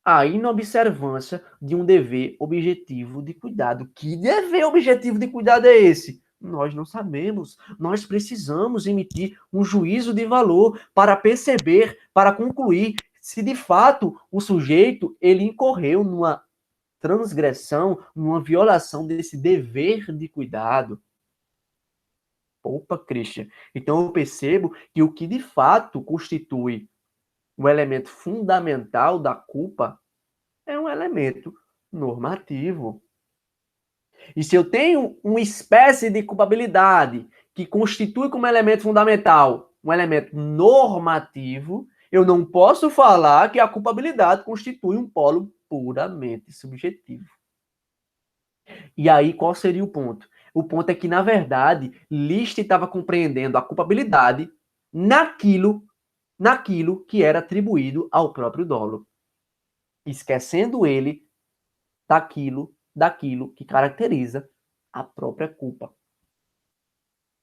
A inobservância de um dever objetivo de cuidado. Que dever objetivo de cuidado é esse? Nós não sabemos. Nós precisamos emitir um juízo de valor para perceber, para concluir se de fato o sujeito ele incorreu numa transgressão, numa violação desse dever de cuidado. Opa, Christian. Então eu percebo que o que de fato constitui o elemento fundamental da culpa é um elemento normativo. E se eu tenho uma espécie de culpabilidade que constitui como elemento fundamental um elemento normativo, eu não posso falar que a culpabilidade constitui um polo puramente subjetivo. E aí, qual seria o ponto? O ponto é que, na verdade, List estava compreendendo a culpabilidade naquilo que era atribuído ao próprio dolo, esquecendo ele daquilo que caracteriza a própria culpa.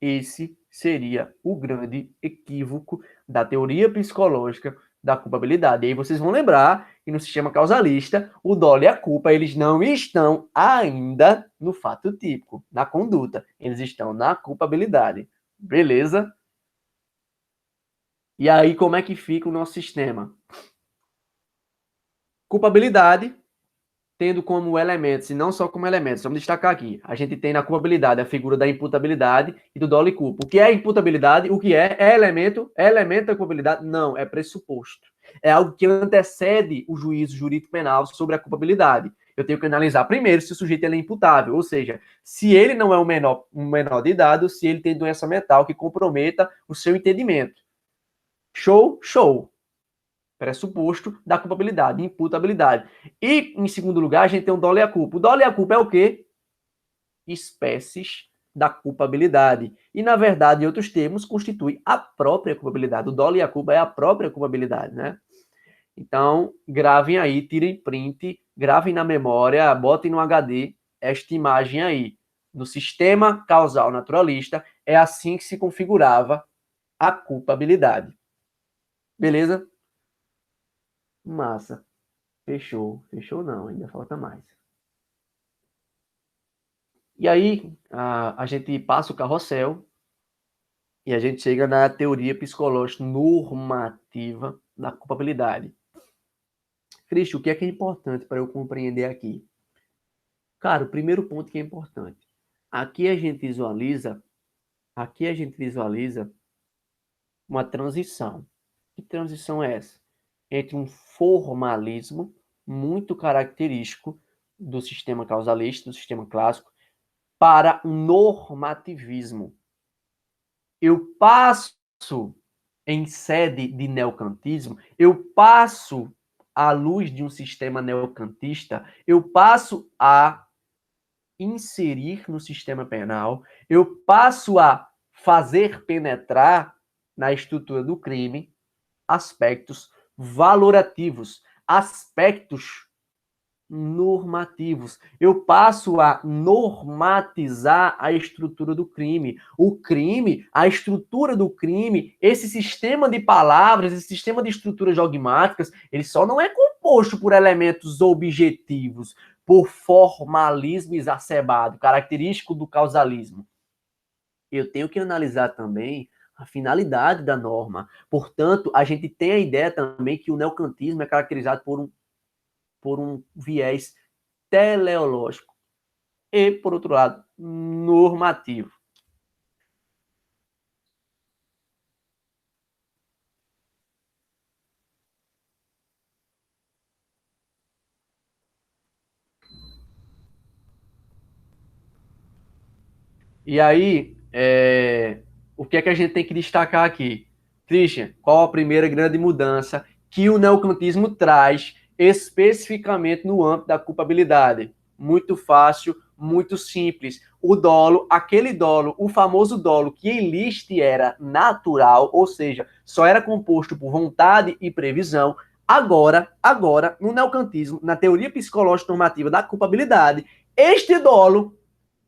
Esse seria o grande equívoco da teoria psicológica da culpabilidade. E aí vocês vão lembrar que no sistema causalista, o dolo e a culpa, eles não estão ainda no fato típico, na conduta. Eles estão na culpabilidade. Beleza? E aí, como é que fica o nosso sistema? Culpabilidade tendo como elementos, e não só como elementos, vamos destacar aqui, a gente tem na culpabilidade a figura da imputabilidade e do dolo e culpa. O que é imputabilidade? O que é? É elemento? É elemento da culpabilidade? Não, é pressuposto. É algo que antecede o juízo jurídico penal sobre a culpabilidade. Eu tenho que analisar primeiro se o sujeito é imputável, ou seja, se ele não é um menor de idade, ou se ele tem doença mental que comprometa o seu entendimento. Show? Show. Pressuposto da culpabilidade, imputabilidade. E, em segundo lugar, a gente tem o dolo e a culpa. O dolo e a culpa é o quê? Espécies da culpabilidade. E, na verdade, em outros termos, constitui a própria culpabilidade. O dolo e a culpa é a própria culpabilidade, né? Então, gravem aí, tirem print, gravem na memória, botem no HD esta imagem aí. No sistema causal naturalista, é assim que se configurava a culpabilidade. Beleza? Massa. Fechou. Fechou não, ainda falta mais. E aí, a gente passa o carrossel e a gente chega na teoria psicológica normativa da culpabilidade. Cristian, o que é importante para eu compreender aqui? Cara, o primeiro ponto que é importante. Aqui a gente visualiza uma transição. Que transição é essa? Entre um formalismo muito característico do sistema causalista, do sistema clássico, para um normativismo. Eu passo em sede de neocantismo, eu passo à luz de um sistema neocantista, eu passo a inserir no sistema penal, eu passo a fazer penetrar na estrutura do crime aspectos valorativos, aspectos normativos. Eu passo a normatizar a estrutura do crime. O crime, a estrutura do crime, esse sistema de palavras, esse sistema de estruturas dogmáticas, ele só não é composto por elementos objetivos, por formalismo exacerbado, característico do causalismo. Eu tenho que analisar também a finalidade da norma. Portanto, a gente tem a ideia também que o neocantismo é caracterizado por um viés teleológico e, por outro lado, normativo. E aí, o que é que a gente tem que destacar aqui? Christian, qual a primeira grande mudança que o neocantismo traz especificamente no âmbito da culpabilidade? Muito fácil, muito simples. O dolo, aquele dolo, o famoso dolo que em liste era natural, ou seja, só era composto por vontade e previsão, agora, no neocantismo, na teoria psicológica normativa da culpabilidade, este dolo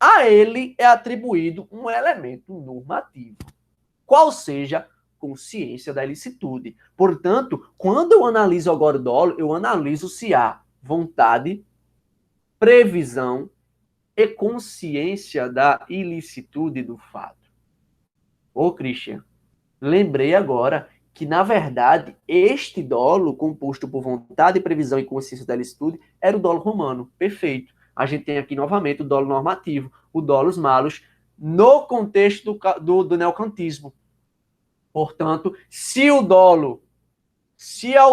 a ele é atribuído um elemento normativo, qual seja consciência da ilicitude. Portanto, quando eu analiso agora o dolo, eu analiso se há vontade, previsão e consciência da ilicitude do fato. Ô, Christian, lembrei agora que, na verdade, este dolo, composto por vontade, previsão e consciência da ilicitude, era o dolo romano. Perfeito. A gente tem aqui novamente o dolo normativo, o dolus malus, no contexto do neocantismo. Portanto, se ao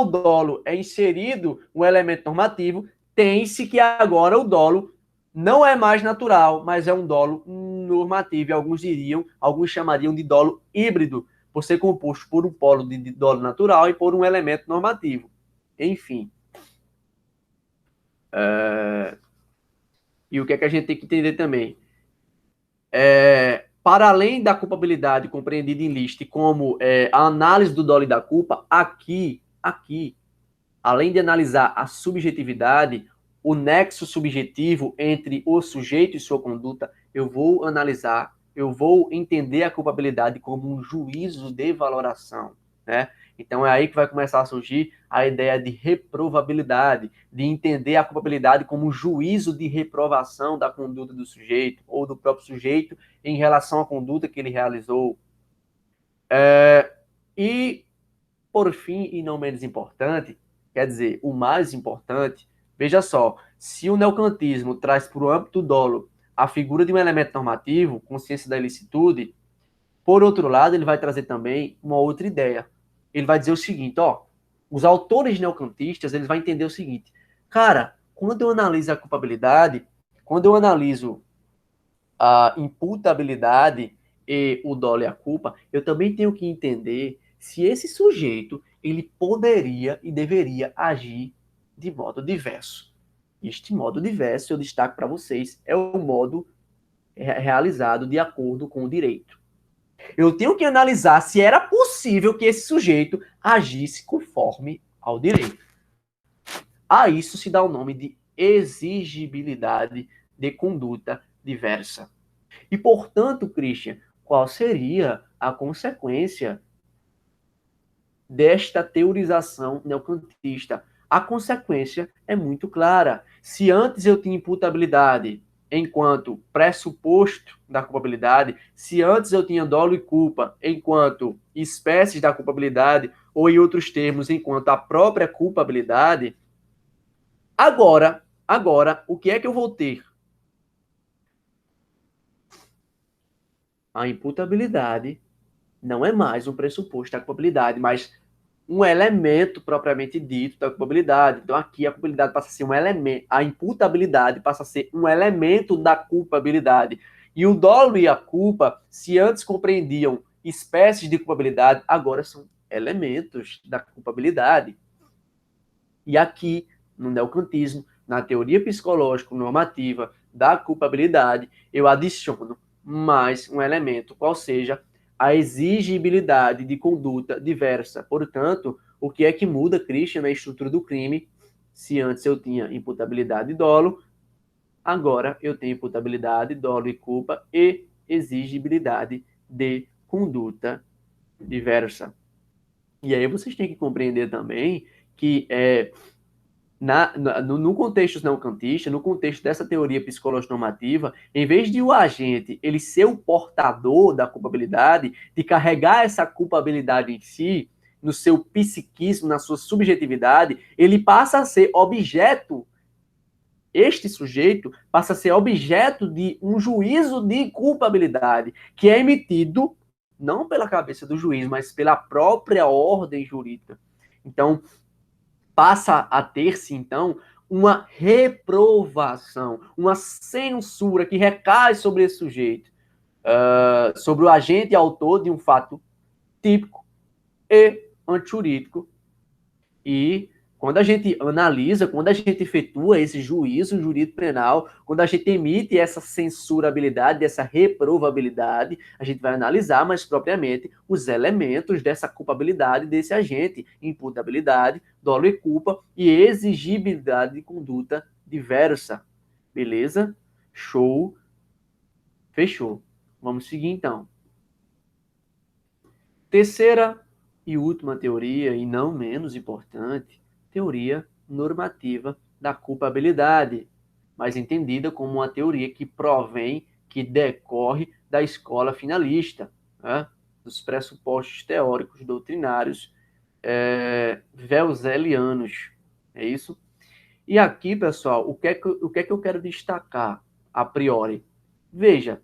dolo é inserido um elemento normativo, tem-se que agora o dolo não é mais natural, mas é um dolo normativo. E alguns chamariam de dolo híbrido, por ser composto por um polo de dolo natural e por um elemento normativo. Enfim. E o que é que a gente tem que entender também? Para além da culpabilidade compreendida em liste como a análise do dolo e da culpa, aqui, além de analisar a subjetividade, o nexo subjetivo entre o sujeito e sua conduta, eu vou entender a culpabilidade como um juízo de valoração, né? Então é aí que vai começar a surgir a ideia de reprovabilidade, de entender a culpabilidade como um juízo de reprovação da conduta do sujeito ou do próprio sujeito em relação à conduta que ele realizou. E, por fim, e não menos importante, quer dizer, o mais importante, veja só, Se o neocantismo traz para o âmbito dolo a figura de um elemento normativo, consciência da ilicitude, por outro lado, ele vai trazer também uma outra ideia. Ele vai dizer o seguinte, ó, os autores neocantistas, eles vão entender o seguinte, cara, quando eu analiso a culpabilidade, quando eu analiso a imputabilidade e o dolo e a culpa, eu também tenho que entender se esse sujeito ele poderia e deveria agir de modo diverso. Este modo diverso, eu destaco para vocês, é o modo realizado de acordo com o direito. Eu tenho que analisar se era possível que esse sujeito agisse conforme ao direito. A isso se dá o nome de exigibilidade de conduta diversa. E, portanto, Christian, qual seria a consequência desta teorização neocantista? A consequência é muito clara. Se antes eu tinha imputabilidade enquanto pressuposto da culpabilidade, se antes eu tinha dolo e culpa enquanto espécies da culpabilidade, ou em outros termos, enquanto a própria culpabilidade, agora, o que é que eu vou ter? A imputabilidade não é mais um pressuposto da culpabilidade, mas um elemento propriamente dito da culpabilidade. Então, aqui a culpabilidade passa a ser um elemento, a imputabilidade passa a ser um elemento da culpabilidade. E o dolo e a culpa, se antes compreendiam espécies de culpabilidade, agora são elementos da culpabilidade. E aqui, no neocantismo, na teoria psicológico-normativa da culpabilidade, eu adiciono mais um elemento, qual seja a exigibilidade de conduta diversa. Portanto, o que é que muda, Christian, na estrutura do crime? Se antes eu tinha imputabilidade e dolo, agora eu tenho imputabilidade, dolo e culpa e exigibilidade de conduta diversa. E aí vocês têm que compreender também que no contexto não kantista, no contexto dessa teoria psicológico-normativa, em vez de o agente ele ser o portador da culpabilidade, de carregar essa culpabilidade em si, no seu psiquismo, na sua subjetividade, ele passa a ser objeto, este sujeito passa a ser objeto de um juízo de culpabilidade, que é emitido não pela cabeça do juiz, mas pela própria ordem jurídica. Então, passa a ter-se, então, uma reprovação, uma censura que recai sobre esse sujeito, sobre o agente e autor de um fato típico e antijurídico. E quando a gente analisa, quando a gente efetua esse juízo jurídico penal, quando a gente emite essa censurabilidade, essa reprovabilidade, a gente vai analisar mais propriamente os elementos dessa culpabilidade desse agente, imputabilidade, dolo e culpa e exigibilidade de conduta diversa. Beleza? Show. Fechou. Vamos seguir então. Terceira e última teoria, e não menos importante, teoria normativa da culpabilidade, mais entendida como uma teoria que provém, que decorre da escola finalista, né? Dos pressupostos teóricos doutrinários welselianos. É isso? E aqui, pessoal, o que é que eu quero destacar a priori? Veja,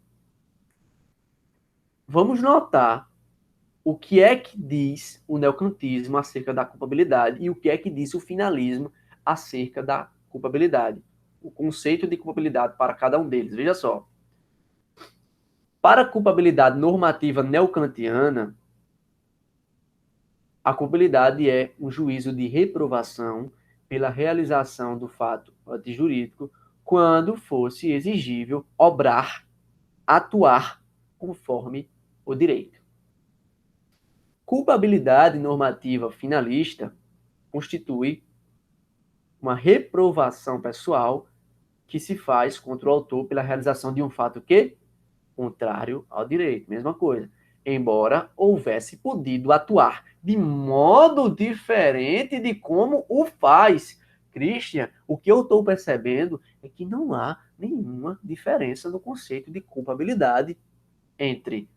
vamos notar o que é que diz o neocantismo acerca da culpabilidade e o que é que diz o finalismo acerca da culpabilidade. O conceito de culpabilidade para cada um deles. Veja só. Para a culpabilidade normativa neocantiana, a culpabilidade é um juízo de reprovação pela realização do fato antijurídico quando fosse exigível obrar, atuar conforme o direito. Culpabilidade normativa finalista constitui uma reprovação pessoal que se faz contra o autor pela realização de um fato que contrário ao direito. Mesma coisa. Embora houvesse podido atuar de modo diferente de como o faz. Christian, o que eu estou percebendo é que não há nenhuma diferença no conceito de culpabilidade entre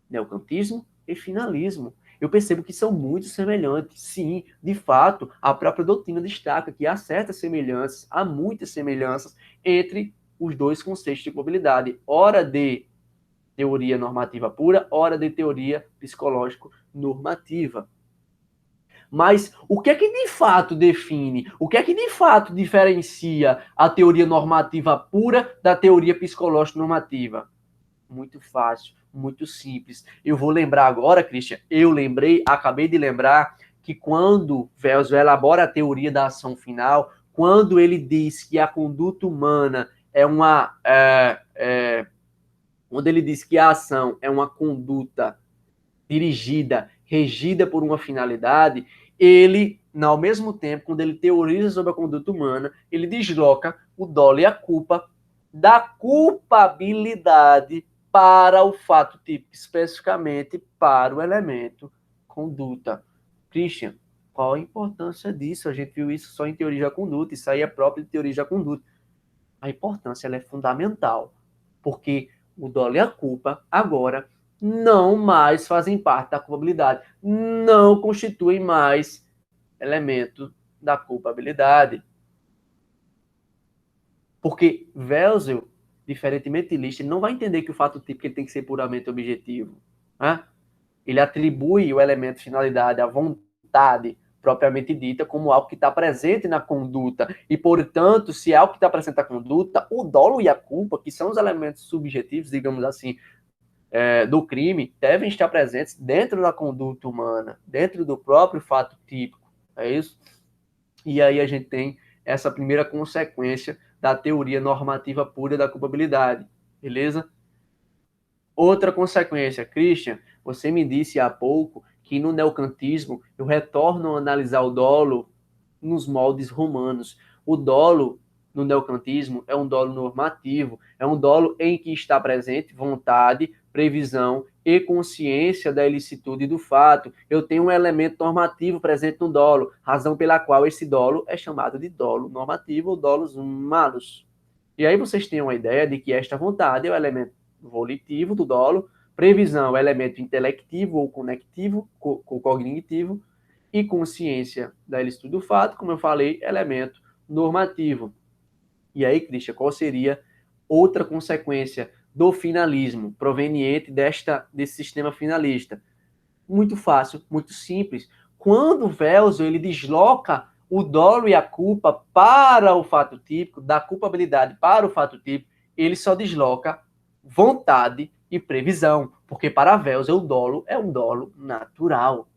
neocantismo e finalismo. eu percebo que são muito semelhantes. Sim, de fato, a própria doutrina destaca que há certas semelhanças, há muitas semelhanças entre os dois conceitos de probabilidade. Ora de teoria normativa pura, ora de teoria psicológico-normativa. Mas o que é que de fato define, o que é que de fato diferencia a teoria normativa pura da teoria psicológico-normativa? Muito fácil, muito simples. Eu vou lembrar agora, Christian, acabei de lembrar que quando Wells elabora a teoria da ação final, quando ele diz que a conduta humana quando ele diz que a ação é uma conduta dirigida, regida por uma finalidade, ele, ao mesmo tempo, quando ele teoriza sobre a conduta humana, ele desloca o dolo e a culpa da culpabilidade para o fato típico, especificamente para o elemento conduta. Christian, qual a importância disso? A gente viu isso só em teoria da conduta, isso aí é próprio de teoria da conduta. A importância ela é fundamental, porque o dolo e a culpa agora não mais fazem parte da culpabilidade, não constituem mais elemento da culpabilidade. Porque Welzel, diferentemente de List, ele não vai entender que o fato típico ele tem que ser puramente objetivo. Né? Ele atribui o elemento finalidade à vontade propriamente dita como algo que está presente na conduta. E, portanto, se é algo que está presente na conduta, o dolo e a culpa, que são os elementos subjetivos, digamos assim, do crime, devem estar presentes dentro da conduta humana, dentro do próprio fato típico. É isso? E aí a gente tem essa primeira consequência da teoria normativa pura da culpabilidade. Beleza? Outra consequência, Christian, você me disse há pouco que no neocantismo eu retorno a analisar o dolo nos moldes romanos. O dolo no neocantismo é um dolo normativo, é um dolo em que está presente vontade, previsão e consciência da ilicitude do fato. Eu tenho um elemento normativo presente no dolo, razão pela qual esse dolo é chamado de dolo normativo ou dolos malus. E aí vocês têm uma ideia de que esta vontade é o elemento volitivo do dolo, previsão é o elemento intelectivo ou conectivo, cognitivo, e consciência da ilicitude do fato, como eu falei, elemento normativo. E aí, Christian, qual seria outra consequência do finalismo proveniente desse sistema finalista? Muito fácil, muito simples. Quando o Wells ele desloca o dolo e a culpa para o fato típico, da culpabilidade para o fato típico, ele só desloca vontade e previsão, porque para Wells o dolo é um dolo natural.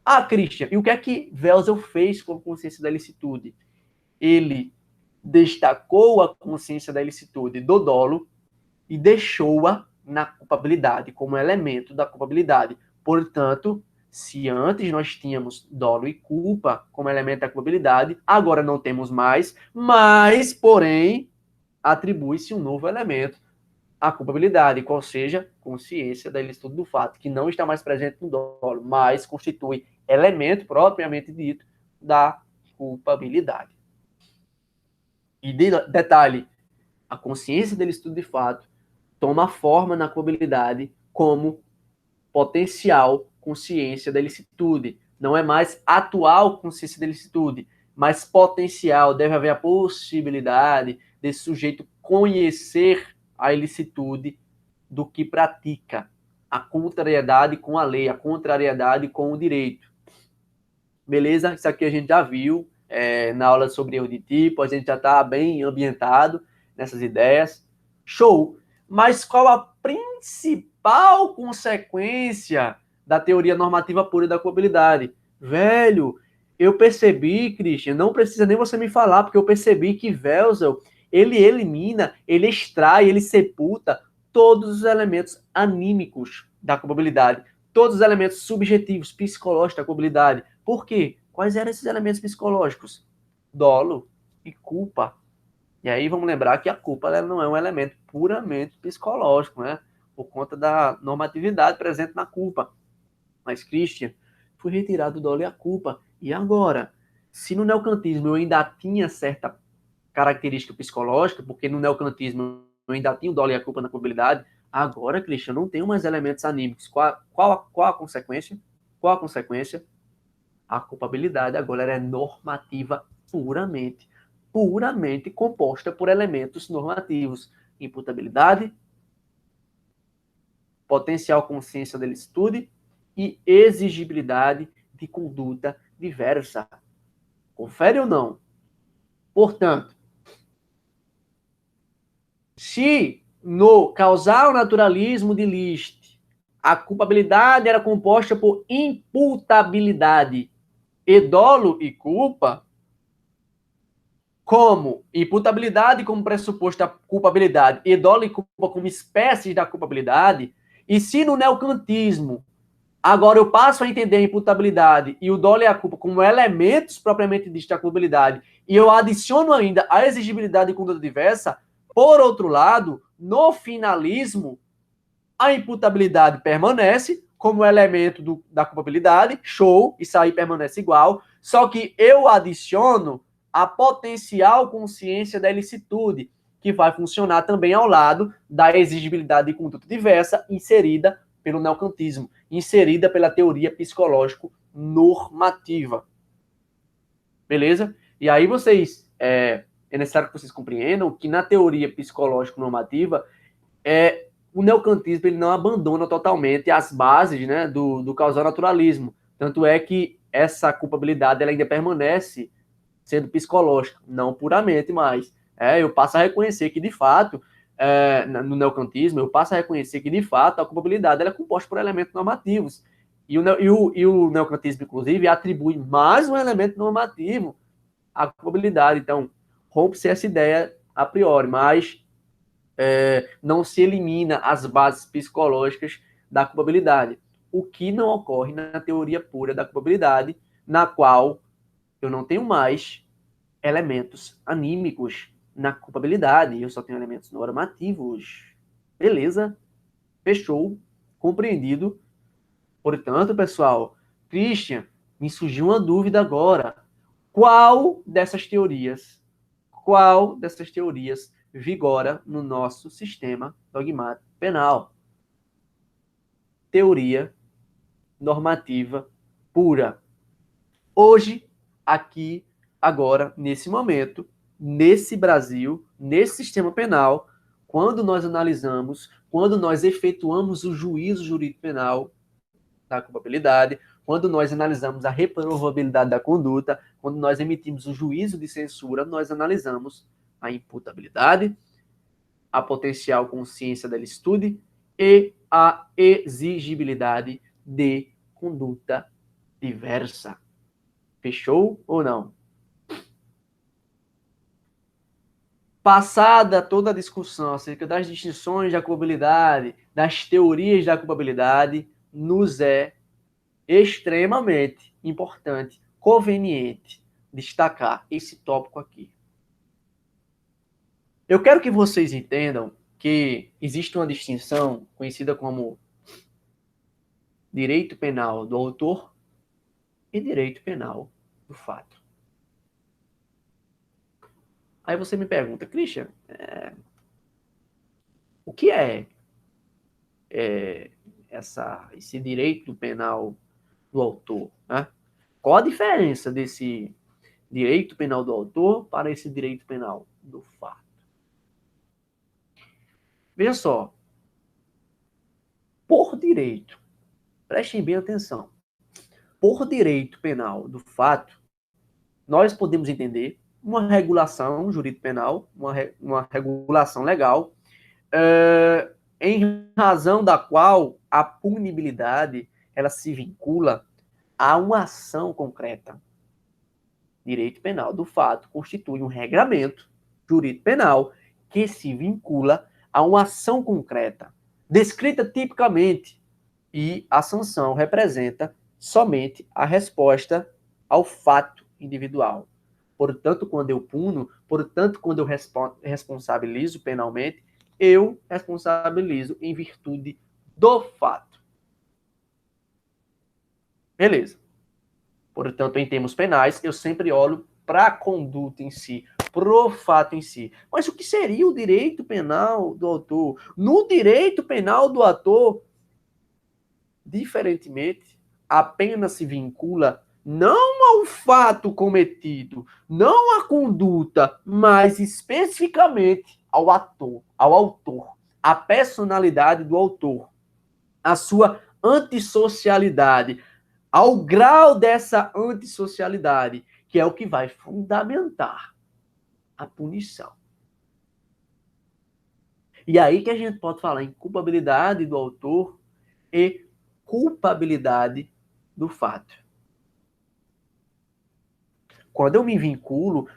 Ah, Christian, e o que é que Wells fez com a consciência da ilicitude? Ele destacou a consciência da ilicitude do dolo e deixou-a na culpabilidade, como elemento da culpabilidade. Portanto, se antes nós tínhamos dolo e culpa como elemento da culpabilidade, agora não temos mais, mas, porém, atribui-se um novo elemento à culpabilidade, qual seja consciência da ilicitude do fato, que não está mais presente no dolo, mas constitui elemento propriamente dito da culpabilidade. E detalhe, a consciência da ilicitude de fato toma forma na culpabilidade como potencial consciência da ilicitude. Não é mais atual consciência da ilicitude, mas potencial. Deve haver a possibilidade desse sujeito conhecer a ilicitude do que pratica. A contrariedade com a lei, a contrariedade com o direito. Beleza? Isso aqui a gente já viu na aula sobre erro de tipo, a gente já está bem ambientado nessas ideias. Show! Mas qual a principal consequência da teoria normativa pura da culpabilidade? Velho, eu percebi, Christian, não precisa nem você me falar, porque eu percebi que Welzel, ele elimina, ele extrai, ele sepulta todos os elementos anímicos da culpabilidade, todos os elementos subjetivos, psicológicos da culpabilidade. Por quê? Quais eram esses elementos psicológicos? Dolo e culpa. E aí vamos lembrar que a culpa ela não é um elemento puramente psicológico, né? Por conta da normatividade presente na culpa. Mas, Christian, foi retirado o dolo e a culpa. E agora? Se no neocantismo eu ainda tinha certa característica psicológica, porque no neocantismo eu ainda tinha o dolo e a culpa na culpabilidade, agora, Christian, eu não tenho mais elementos anímicos. Qual a consequência? Qual a consequência? A culpabilidade agora é normativa puramente composta por elementos normativos. Imputabilidade, potencial consciência da ilicitude e exigibilidade de conduta diversa. Confere ou não? Portanto, se no causal naturalismo de List a culpabilidade era composta por imputabilidade e dolo e culpa, como imputabilidade como pressuposto da culpabilidade e dolo e culpa como espécies da culpabilidade, e se no neocantismo agora eu passo a entender a imputabilidade e o dolo e a culpa como elementos propriamente ditos da culpabilidade, e eu adiciono ainda a exigibilidade de conduta diversa, por outro lado, no finalismo, a imputabilidade permanece como elemento da culpabilidade, show, isso aí permanece igual, só que eu adiciono a potencial consciência da ilicitude, que vai funcionar também ao lado da exigibilidade de conduta diversa inserida pelo neocantismo, inserida pela teoria psicológico-normativa. Beleza? E aí é necessário que vocês compreendam que na teoria psicológico-normativa, o neocantismo ele não abandona totalmente as bases, né, do causal naturalismo. Tanto é que essa culpabilidade ela ainda permanece sendo psicológica, não puramente, mas eu passo a reconhecer que, de fato, no neocantismo, eu passo a reconhecer que, de fato, a culpabilidade ela é composta por elementos normativos. E o neocantismo, inclusive, atribui mais um elemento normativo à culpabilidade. Então, rompe-se essa ideia a priori, mas não se elimina as bases psicológicas da culpabilidade, o que não ocorre na teoria pura da culpabilidade, na qual eu não tenho mais elementos anímicos na culpabilidade, eu só tenho elementos normativos. Beleza? Fechou? Compreendido? Portanto, pessoal, Christian, me surgiu uma dúvida agora. Qual dessas teorias vigora no nosso sistema dogmático penal? Teoria normativa pura. Hoje, aqui, agora, nesse momento, nesse Brasil, nesse sistema penal, quando nós analisamos, quando nós efetuamos o juízo jurídico penal da culpabilidade, quando nós analisamos a reprovabilidade da conduta, quando nós emitimos o juízo de censura, nós analisamos a imputabilidade, a potencial consciência da ilicitude e a exigibilidade de conduta diversa. Fechou ou não? Passada toda a discussão acerca das distinções da culpabilidade, das teorias da culpabilidade, nos é extremamente importante, conveniente, destacar esse tópico aqui. Eu quero que vocês entendam que existe uma distinção conhecida como direito penal do autor e direito penal do fato. Aí você me pergunta, Christian, o que é esse direito penal do autor? Né? Qual a diferença desse direito penal do autor para esse direito penal do fato? Veja só, por direito, prestem bem atenção, por direito penal do fato, nós podemos entender uma regulação jurídico penal, uma regulação legal, em razão da qual a punibilidade ela se vincula a uma ação concreta. Direito penal do fato constitui um regramento jurídico penal que se vincula a uma ação concreta, descrita tipicamente, e a sanção representa somente a resposta ao fato individual. Portanto, quando eu puno, portanto, quando eu responsabilizo penalmente, eu responsabilizo em virtude do fato. Beleza. Portanto, em termos penais, eu sempre olho para a conduta em si, pro fato em si. Mas o que seria o direito penal do autor? No direito penal do autor, diferentemente, a pena se vincula não ao fato cometido, não à conduta, mas especificamente ao autor, à personalidade do autor, à sua antissocialidade, ao grau dessa antissocialidade, que é o que vai fundamentar a punição. E aí que a gente pode falar em culpabilidade do autor e culpabilidade do fato. Quando eu vinculo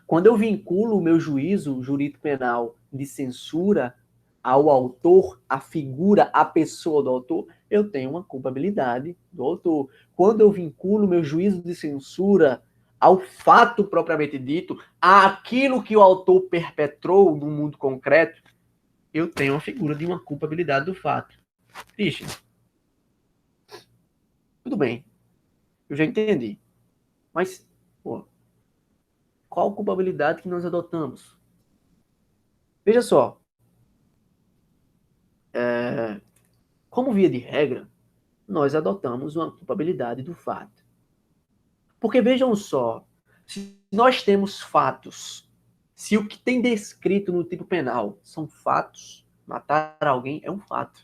o meu juízo jurídico penal de censura ao autor, à figura, à pessoa do autor, eu tenho uma culpabilidade do autor. Quando eu vinculo o meu juízo de censura ao fato propriamente dito, àquilo que o autor perpetrou no mundo concreto, eu tenho uma figura de uma culpabilidade do fato. Christian, tudo bem, eu já entendi. Mas, pô, qual culpabilidade que nós adotamos? Veja só, como via de regra, nós adotamos uma culpabilidade do fato. Porque vejam só, se nós temos fatos, se o que tem descrito no tipo penal são fatos, matar alguém é um fato.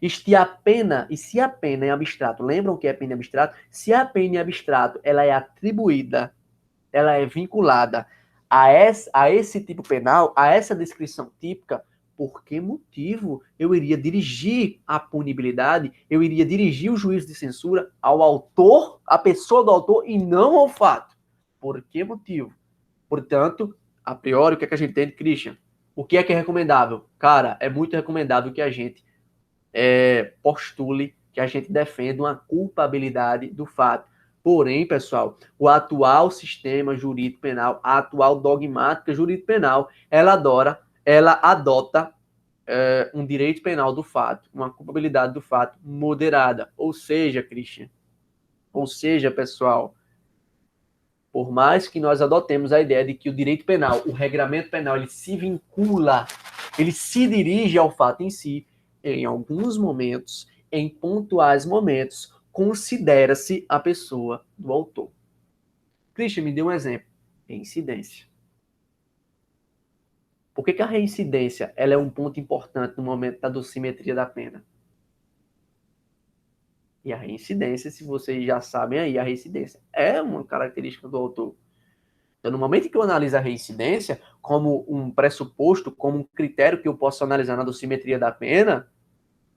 E se a pena é abstrato, lembram que é pena abstrato? Se a pena é abstrato, ela é atribuída, ela é vinculada a esse tipo penal, a essa descrição típica, por que motivo eu iria dirigir a punibilidade, eu iria dirigir o juízo de censura ao autor, à pessoa do autor, e não ao fato? Por que motivo? Portanto, a priori, o que é que a gente tem de Christian? O que é recomendável? Cara, é muito recomendável que a gente postule, que a gente defenda uma culpabilidade do fato. Porém, pessoal, o atual sistema jurídico penal, a atual dogmática jurídico penal, ela adota um direito penal do fato, uma culpabilidade do fato moderada. Ou seja, Christian, pessoal, por mais que nós adotemos a ideia de que o direito penal, o regramento penal, ele se vincula, ele se dirige ao fato em si, em alguns momentos, em pontuais momentos, considera-se a pessoa do autor. Christian, me dê um exemplo. Reincidência. Por que a reincidência ela é um ponto importante no momento da dosimetria da pena? E a reincidência, se vocês já sabem aí, a reincidência é uma característica do autor. Então, no momento em que eu analiso a reincidência como um pressuposto, como um critério que eu posso analisar na dosimetria da pena,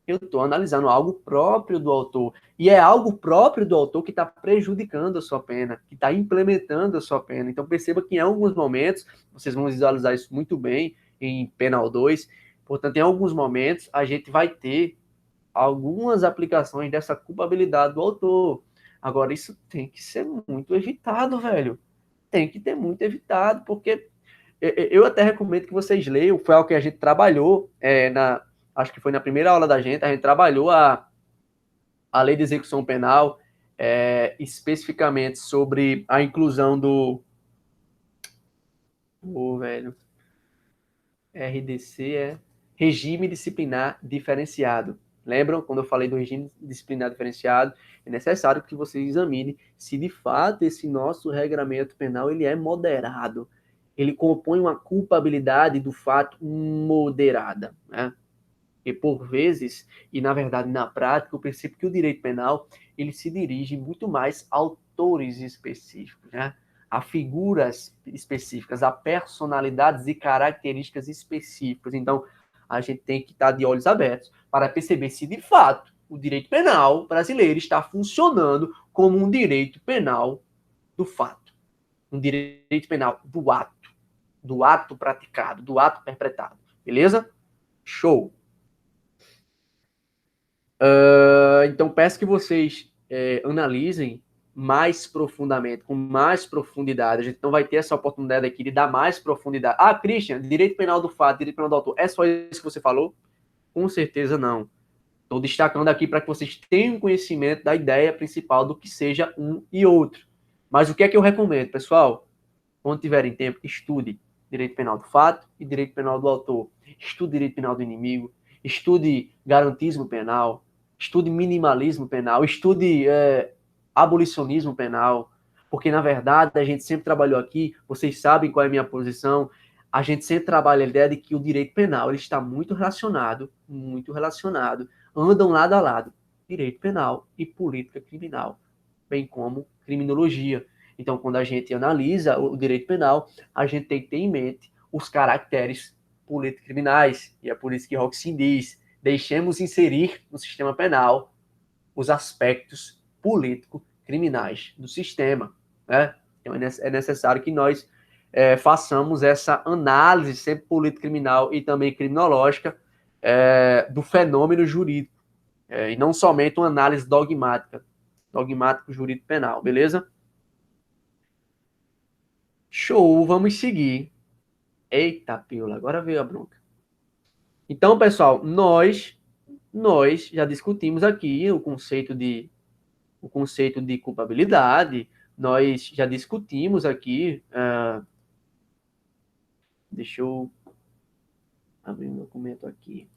eu estou analisando algo próprio do autor. E é algo próprio do autor que está prejudicando a sua pena, que está implementando a sua pena. Então, perceba que em alguns momentos, vocês vão visualizar isso muito bem em Penal 2, portanto, em alguns momentos, a gente vai ter algumas aplicações dessa culpabilidade do autor. Agora, isso tem que ser muito evitado, velho. Tem que ter muito evitado, porque eu até recomendo que vocês leiam, foi algo que a gente trabalhou, acho que foi na primeira aula da gente, a gente trabalhou a lei de execução penal, especificamente sobre a inclusão do RDC, regime disciplinar diferenciado. Lembram quando eu falei do regime disciplinar diferenciado? É necessário que vocês examinem se de fato esse nosso regramento penal ele é moderado. Ele compõe uma culpabilidade do fato moderada, né? E por vezes, e na verdade na prática, eu percebo que o direito penal ele se dirige muito mais a autores específicos, né? A figuras específicas, a personalidades e características específicas. Então, a gente tem que estar de olhos abertos para perceber se de fato o direito penal brasileiro está funcionando como um direito penal do fato, um direito penal do ato praticado, do ato perpetrado. Beleza? Show! Então, peço que vocês analisem mais profundamente, com mais profundidade. A gente não vai ter essa oportunidade aqui de dar mais profundidade. Ah, Christian, direito penal do fato, direito penal do autor, é só isso que você falou? Com certeza não. Estou destacando aqui para que vocês tenham conhecimento da ideia principal do que seja um e outro. Mas o que é que eu recomendo, pessoal? Quando tiverem tempo, estude direito penal do fato e direito penal do autor. Estude direito penal do inimigo, estude garantismo penal, estude minimalismo penal, estude abolicionismo penal, porque, na verdade, a gente sempre trabalhou aqui, vocês sabem qual é a minha posição, a gente sempre trabalha a ideia de que o direito penal ele está muito relacionado, andam lado a lado, direito penal e política criminal, bem como criminologia. Então, quando a gente analisa o direito penal, a gente tem que ter em mente os caracteres político-criminais, e é por isso que Roxin diz, deixemos inserir no sistema penal os aspectos político-criminais do sistema. Né? Então, é necessário que nós façamos essa análise sempre político-criminal e também criminológica do fenômeno jurídico, e não somente uma análise dogmática, dogmático jurídico penal, beleza? Show, vamos seguir. Eita, pílula, agora veio a bronca. Então, pessoal, nós já discutimos aqui o conceito de culpabilidade, nós já discutimos aqui, deixa eu abrir um documento aqui.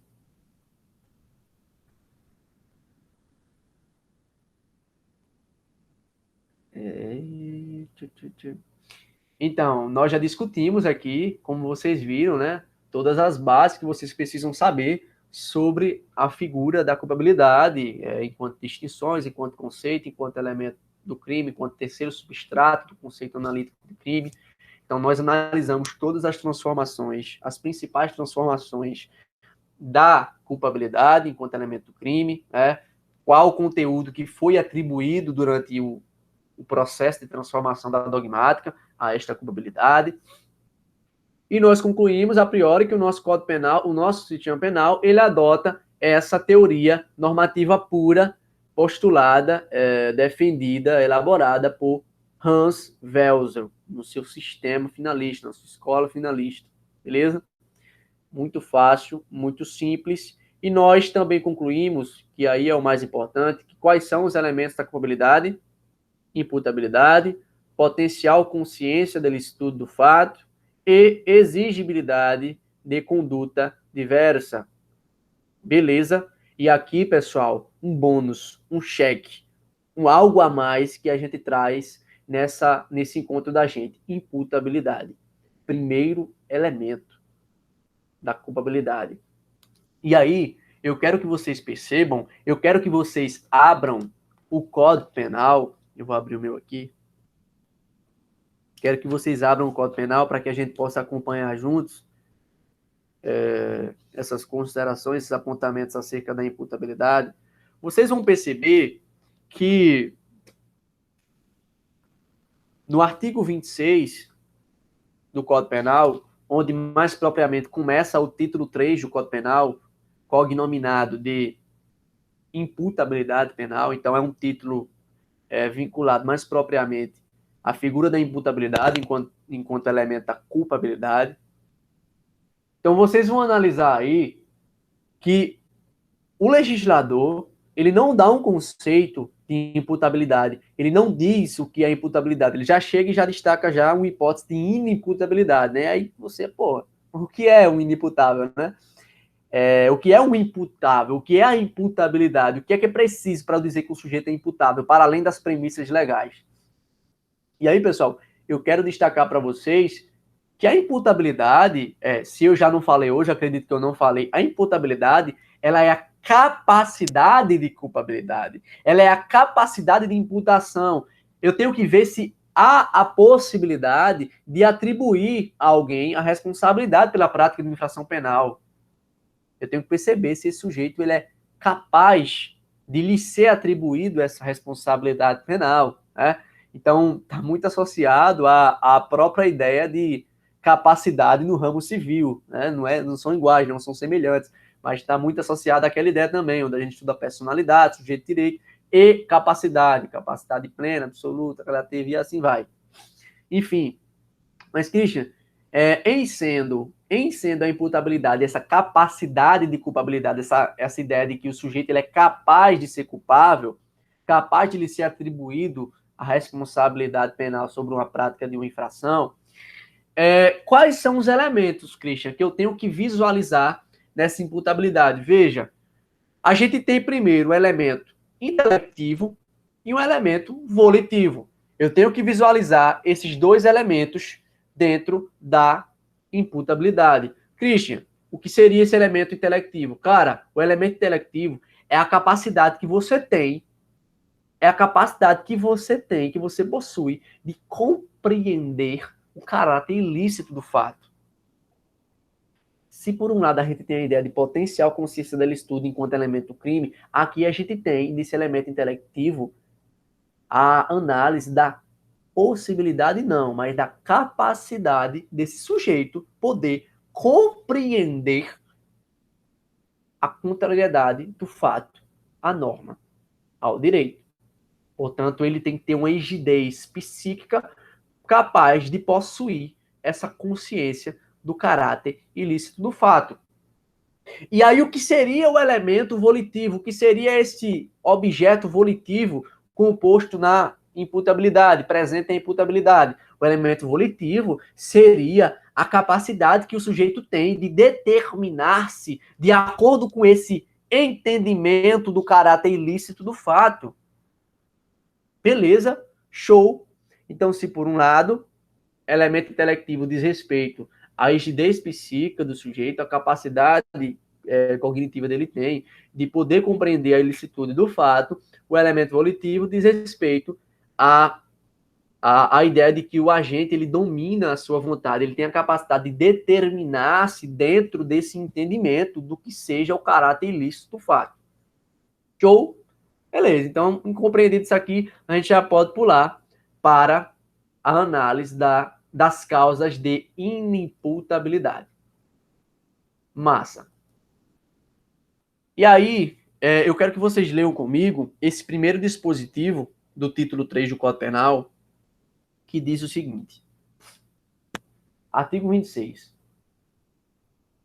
Então, nós já discutimos aqui, como vocês viram, né, todas as bases que vocês precisam saber sobre a figura da culpabilidade, enquanto distinções, enquanto conceito, enquanto elemento do crime, enquanto terceiro substrato do conceito analítico do crime. Então, nós analisamos todas as transformações, as principais transformações da culpabilidade enquanto elemento do crime, né? Qual o conteúdo que foi atribuído durante o processo de transformação da dogmática a esta culpabilidade. E nós concluímos, a priori, que o nosso Código Penal, o nosso sistema penal, ele adota essa teoria normativa pura, postulada, defendida, elaborada por Hans Welser, no seu sistema finalista, na sua escola finalista. Beleza? Muito fácil, muito simples. E nós também concluímos, que aí é o mais importante, que quais são os elementos da culpabilidade? Imputabilidade, potencial consciência do estudo do fato e exigibilidade de conduta diversa. Beleza? E aqui, pessoal, um bônus, um cheque, um algo a mais que a gente traz nesse encontro da gente. Imputabilidade. Primeiro elemento da culpabilidade. E aí, eu quero que vocês percebam, eu quero que vocês abram o Código Penal. Eu vou abrir o meu aqui. Quero que vocês abram o Código Penal para que a gente possa acompanhar juntos essas considerações, esses apontamentos acerca da imputabilidade. Vocês vão perceber que no artigo 26 do Código Penal, onde mais propriamente começa o título 3 do Código Penal, cognominado de imputabilidade penal, então é um título vinculado mais propriamente à figura da imputabilidade enquanto elemento da culpabilidade. Então, vocês vão analisar aí que o legislador, ele não dá um conceito de imputabilidade, ele não diz o que é imputabilidade, ele já chega e já destaca já uma hipótese de inimputabilidade, né? Aí você, o que é um inimputável, né? O que é um imputável, o que é a imputabilidade, o que é preciso para dizer que o sujeito é imputável, para além das premissas legais. E aí, pessoal, eu quero destacar para vocês que a imputabilidade, se eu já não falei hoje, acredito que eu não falei, a imputabilidade, ela é a capacidade de culpabilidade, ela é a capacidade de imputação. Eu tenho que ver se há a possibilidade de atribuir a alguém a responsabilidade pela prática de uma infração penal. Eu tenho que perceber se esse sujeito ele é capaz de lhe ser atribuído essa responsabilidade penal, né? Então, está muito associado à própria ideia de capacidade no ramo civil, né? Não são iguais, não são semelhantes, mas está muito associado àquela ideia também, onde a gente estuda personalidade, sujeito de direito e capacidade plena, absoluta, relativa e assim vai. Enfim, mas, Christian, em sendo a imputabilidade, essa capacidade de culpabilidade, essa ideia de que o sujeito ele é capaz de ser culpável, capaz de lhe ser atribuído a responsabilidade penal sobre uma prática de uma infração, quais são os elementos, Christian, que eu tenho que visualizar nessa imputabilidade? Veja, a gente tem primeiro o elemento intelectivo, e um elemento volitivo. Eu tenho que visualizar esses dois elementos dentro da imputabilidade. Christian, o que seria esse elemento intelectivo? Cara, o elemento intelectivo é a capacidade que você tem, que você possui de compreender o caráter ilícito do fato. Se por um lado a gente tem a ideia de potencial consciência da licitude enquanto elemento do crime, aqui a gente tem, nesse elemento intelectivo, a análise da possibilidade não, mas da capacidade desse sujeito poder compreender a contrariedade do fato à norma, ao direito. Portanto, ele tem que ter uma rigidez psíquica capaz de possuir essa consciência do caráter ilícito do fato. E aí, o que seria o elemento volitivo? O que seria esse objeto volitivo composto na imputabilidade, presente na imputabilidade? O elemento volitivo seria a capacidade que o sujeito tem de determinar-se de acordo com esse entendimento do caráter ilícito do fato. Beleza? Show. Então, se por um lado, elemento intelectivo diz respeito à rigidez psíquica do sujeito, a capacidade cognitiva dele tem de poder compreender a ilicitude do fato, o elemento volitivo diz respeito à ideia de que o agente ele domina a sua vontade, ele tem a capacidade de determinar-se dentro desse entendimento do que seja o caráter ilícito do fato. Show? Beleza, então, compreendido isso aqui, a gente já pode pular para a análise das causas de inimputabilidade. Massa. E aí, eu quero que vocês leiam comigo esse primeiro dispositivo do título 3 do Código Penal, que diz o seguinte. Artigo 26.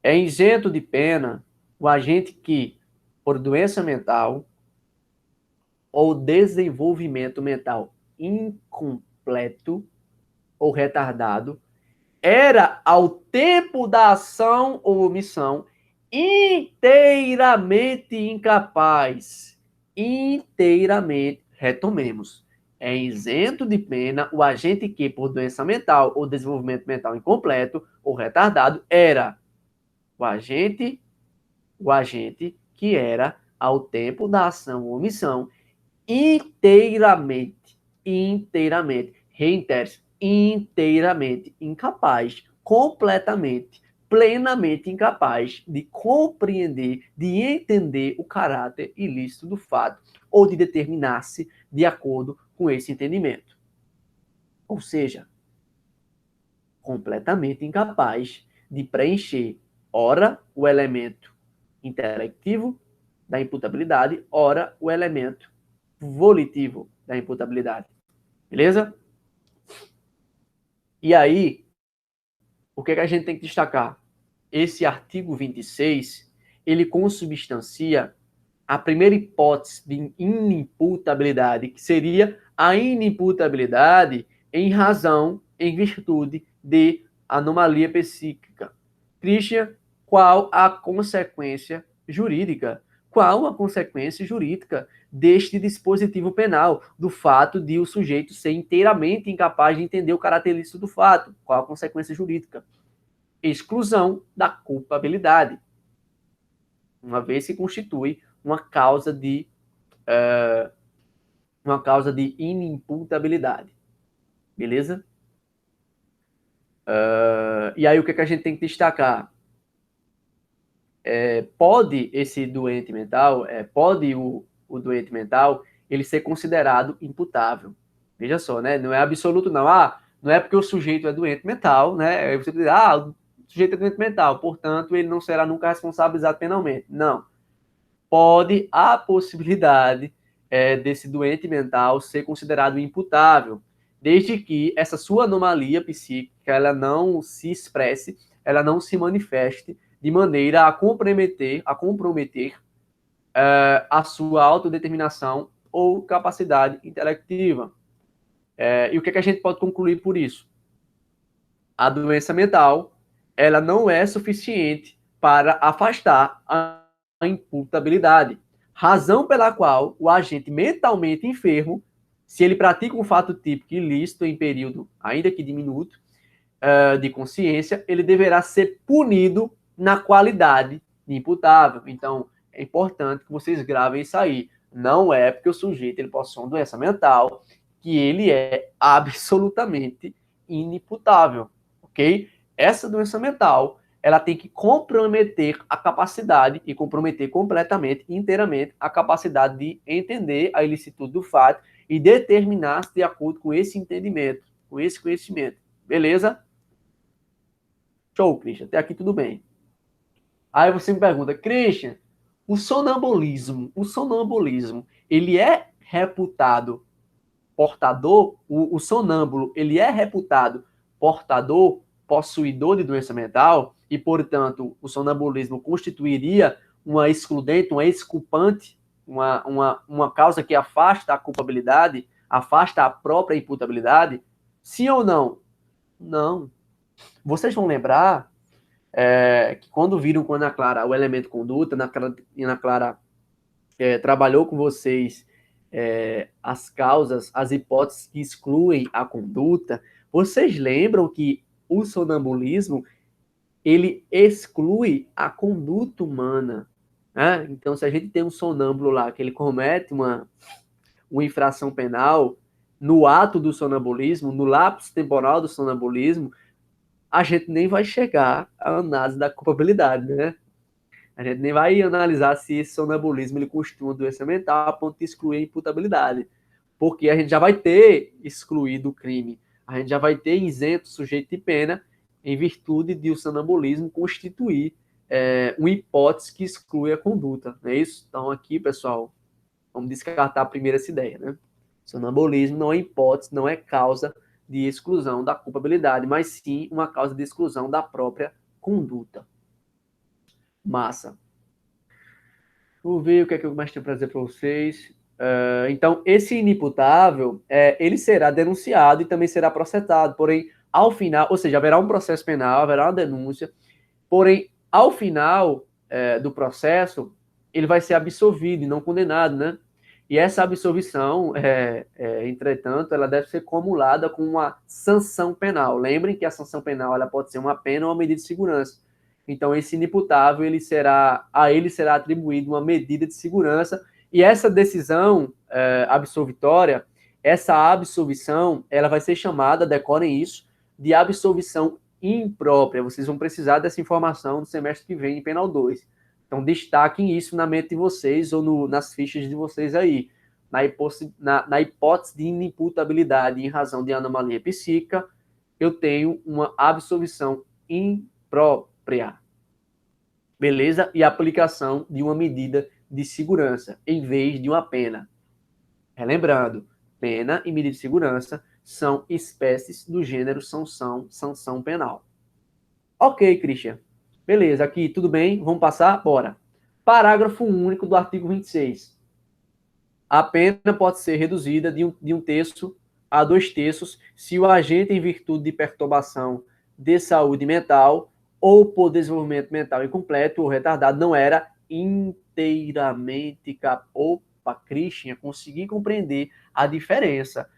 É isento de pena o agente que, por doença mental ou desenvolvimento mental incompleto ou retardado, era ao tempo da ação ou omissão inteiramente incapaz. Retomemos. É isento de pena o agente que, por doença mental ou desenvolvimento mental incompleto ou retardado, era o agente que era, ao tempo da ação ou omissão, inteiramente, reitero-se, inteiramente incapaz, completamente, plenamente incapaz de compreender, de entender o caráter ilícito do fato ou de determinar-se de acordo com esse entendimento. Ou seja, completamente incapaz de preencher, ora, o elemento intelectivo da imputabilidade, ora, o elemento volitivo da imputabilidade. Beleza? E aí, o que a gente tem que destacar? Esse artigo 26, ele consubstancia a primeira hipótese de inimputabilidade, que seria a inimputabilidade em razão, em virtude de anomalia psíquica. Christian, qual a consequência jurídica? Qual a consequência jurídica deste dispositivo penal, do fato de o sujeito ser inteiramente incapaz de entender o caráter ilícito do fato? Qual a consequência jurídica? Exclusão da culpabilidade, uma vez que constitui uma causa de inimputabilidade. Beleza? E aí o que a gente tem que destacar? Pode esse doente mental, pode o doente mental, ele ser considerado imputável. Veja só, né? Não é absoluto, não. Não é porque o sujeito é doente mental, né? Você diz, o sujeito é doente mental, portanto, ele não será nunca responsabilizado penalmente. Não. Pode a possibilidade desse doente mental ser considerado imputável, desde que essa sua anomalia psíquica ela não se expresse, ela não se manifeste de maneira a comprometer a sua autodeterminação ou capacidade intelectiva. E o que a gente pode concluir por isso? A doença mental ela não é suficiente para afastar a imputabilidade, razão pela qual o agente mentalmente enfermo se ele pratica um fato típico ilícito em período, ainda que diminuto, de consciência, ele deverá ser punido na qualidade de imputável. Então, é importante que vocês gravem isso aí. Não é porque o sujeito ele possui uma doença mental que ele é absolutamente inimputável, ok? Essa doença mental, ela tem que comprometer a capacidade, e comprometer completamente, inteiramente, a capacidade de entender a ilicitude do fato e determinar-se de acordo com esse entendimento, com esse conhecimento. Beleza? Show, Christian. Até aqui tudo bem. Aí você me pergunta, Christian, o sonambulismo, ele é reputado portador, o sonâmbulo, ele é reputado portador, possuidor de doença mental, e, portanto, o sonambulismo constituiria uma excludente, uma exculpante, uma causa que afasta a culpabilidade, afasta a própria imputabilidade? Sim ou não? Não. Vocês vão lembrar que quando viram com a Ana Clara o elemento conduta, Ana Clara trabalhou com vocês as causas, as hipóteses que excluem a conduta, vocês lembram que o sonambulismo ele exclui a conduta humana, né? Então, se a gente tem um sonâmbulo lá que ele comete uma infração penal, no ato do sonambulismo, no lapso temporal do sonambulismo, a gente nem vai chegar à análise da culpabilidade, né? A gente nem vai analisar se esse sonambulismo ele constitui uma doença mental a ponto de excluir a imputabilidade, porque a gente já vai ter excluído o crime, a gente já vai ter isento o sujeito de pena em virtude de o sonambulismo constituir uma hipótese que exclui a conduta, não é isso? Então aqui, pessoal, vamos descartar primeiro essa ideia, né? Sonambulismo não é hipótese, não é causa de exclusão da culpabilidade, mas sim uma causa de exclusão da própria conduta. Massa. Vou ver o que é que eu mais tenho para dizer para vocês. Então, esse inimputável, ele será denunciado e também será processado, porém, ao final, ou seja, haverá um processo penal, haverá uma denúncia, porém, ao final do processo, ele vai ser absolvido e não condenado, né? E essa absolvição, entretanto, ela deve ser cumulada com uma sanção penal. Lembrem que a sanção penal ela pode ser uma pena ou uma medida de segurança. Então, esse inimputável, a ele será atribuída uma medida de segurança, e essa decisão absolvitória, essa absolvição, ela vai ser chamada, decorem isso, de absolvição imprópria. Vocês vão precisar dessa informação no semestre que vem, em Penal 2. Então, destaquem isso na mente de vocês ou nas fichas de vocês aí. Na hipótese de inimputabilidade em razão de anomalia psíquica, eu tenho uma absolvição imprópria. Beleza? E a aplicação de uma medida de segurança em vez de uma pena. Relembrando, pena e medida de segurança são espécies do gênero sanção penal. Ok, Christian. Beleza, aqui tudo bem? Vamos passar? Bora. Parágrafo único do artigo 26. A pena pode ser reduzida de um terço a 2/3 se o agente, em virtude de perturbação de saúde mental ou por desenvolvimento mental incompleto ou retardado, não era inteiramente capaz. Opa, Christian, consegui compreender a diferença.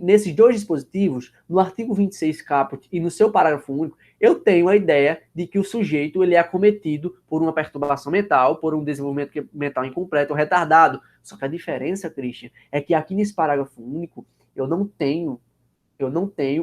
Nesses dois dispositivos, no artigo 26 caput e no seu parágrafo único, eu tenho a ideia de que o sujeito ele é acometido por uma perturbação mental, por um desenvolvimento mental incompleto ou retardado. Só que a diferença, Christian, é que aqui nesse parágrafo único eu não tenho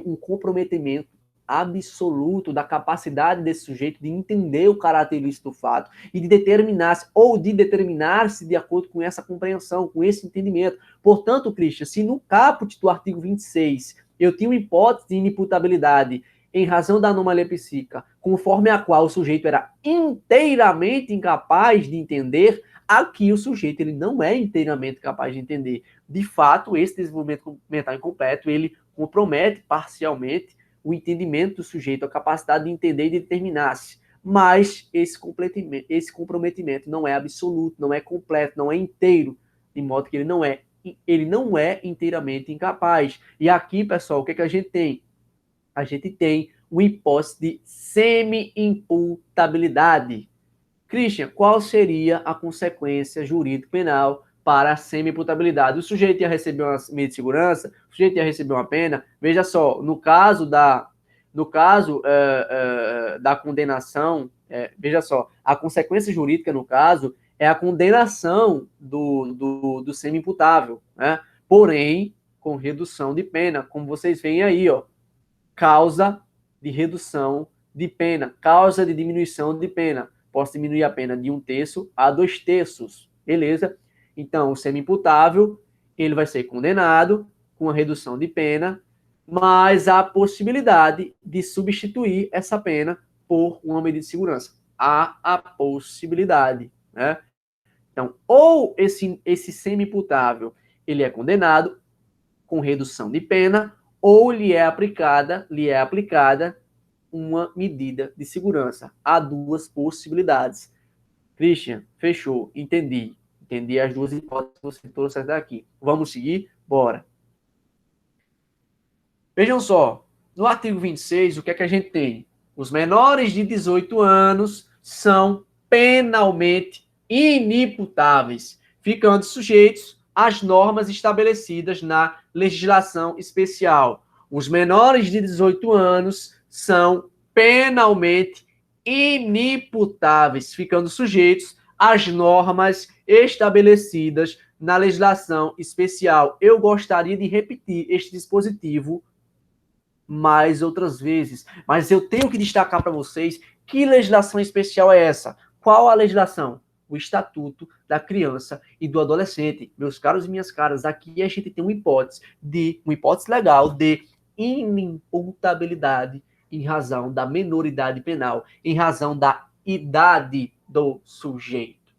um comprometimento absoluto da capacidade desse sujeito de entender o caráter ilícito do fato e de determinar-se de acordo com essa compreensão, com esse entendimento. Portanto, Christian, se no caput do artigo 26 eu tinha uma hipótese de inimputabilidade em razão da anomalia psíquica, conforme a qual o sujeito era inteiramente incapaz de entender, aqui o sujeito ele não é inteiramente capaz de entender. De fato, esse desenvolvimento mental incompleto, ele compromete parcialmente o entendimento do sujeito, a capacidade de entender e de determinar-se. Mas esse comprometimento não é absoluto, não é completo, não é inteiro, de modo que ele não é inteiramente incapaz. E aqui, pessoal, o que a gente tem? A gente tem uma hipótese de semi-imputabilidade. Christian, qual seria a consequência jurídico-penal para a semi-imputabilidade. O sujeito ia receber uma medida de segurança, o sujeito ia receber uma pena. Veja só, no caso da condenação, veja só, a consequência jurídica, no caso, é a condenação do semi-imputável, né? Porém, com redução de pena, como vocês veem aí, ó, causa de redução de pena, causa de diminuição de pena. Posso diminuir a pena de 1/3 a 2/3, beleza? Então, o semi-imputável, ele vai ser condenado com a redução de pena, mas há a possibilidade de substituir essa pena por uma medida de segurança. Há a possibilidade, né? Então, ou esse semi-imputável, ele é condenado com redução de pena, ou lhe é aplicada uma medida de segurança. Há duas possibilidades. Christian, fechou, entendi. Entendi as duas hipóteses que você trouxe daqui. Vamos seguir? Bora. Vejam só, no artigo 26, o que é que a gente tem? Os menores de 18 anos são penalmente inimputáveis, ficando sujeitos às normas estabelecidas na legislação especial. Os menores de 18 anos são penalmente inimputáveis, ficando sujeitos às normas estabelecidas na legislação especial. Eu gostaria de repetir este dispositivo mais outras vezes, mas eu tenho que destacar para vocês que legislação especial é essa. Qual a legislação? O Estatuto da Criança e do Adolescente. Meus caros e minhas caras, aqui a gente tem uma hipótese legal de inimputabilidade em razão da menoridade penal, em razão da idade do sujeito.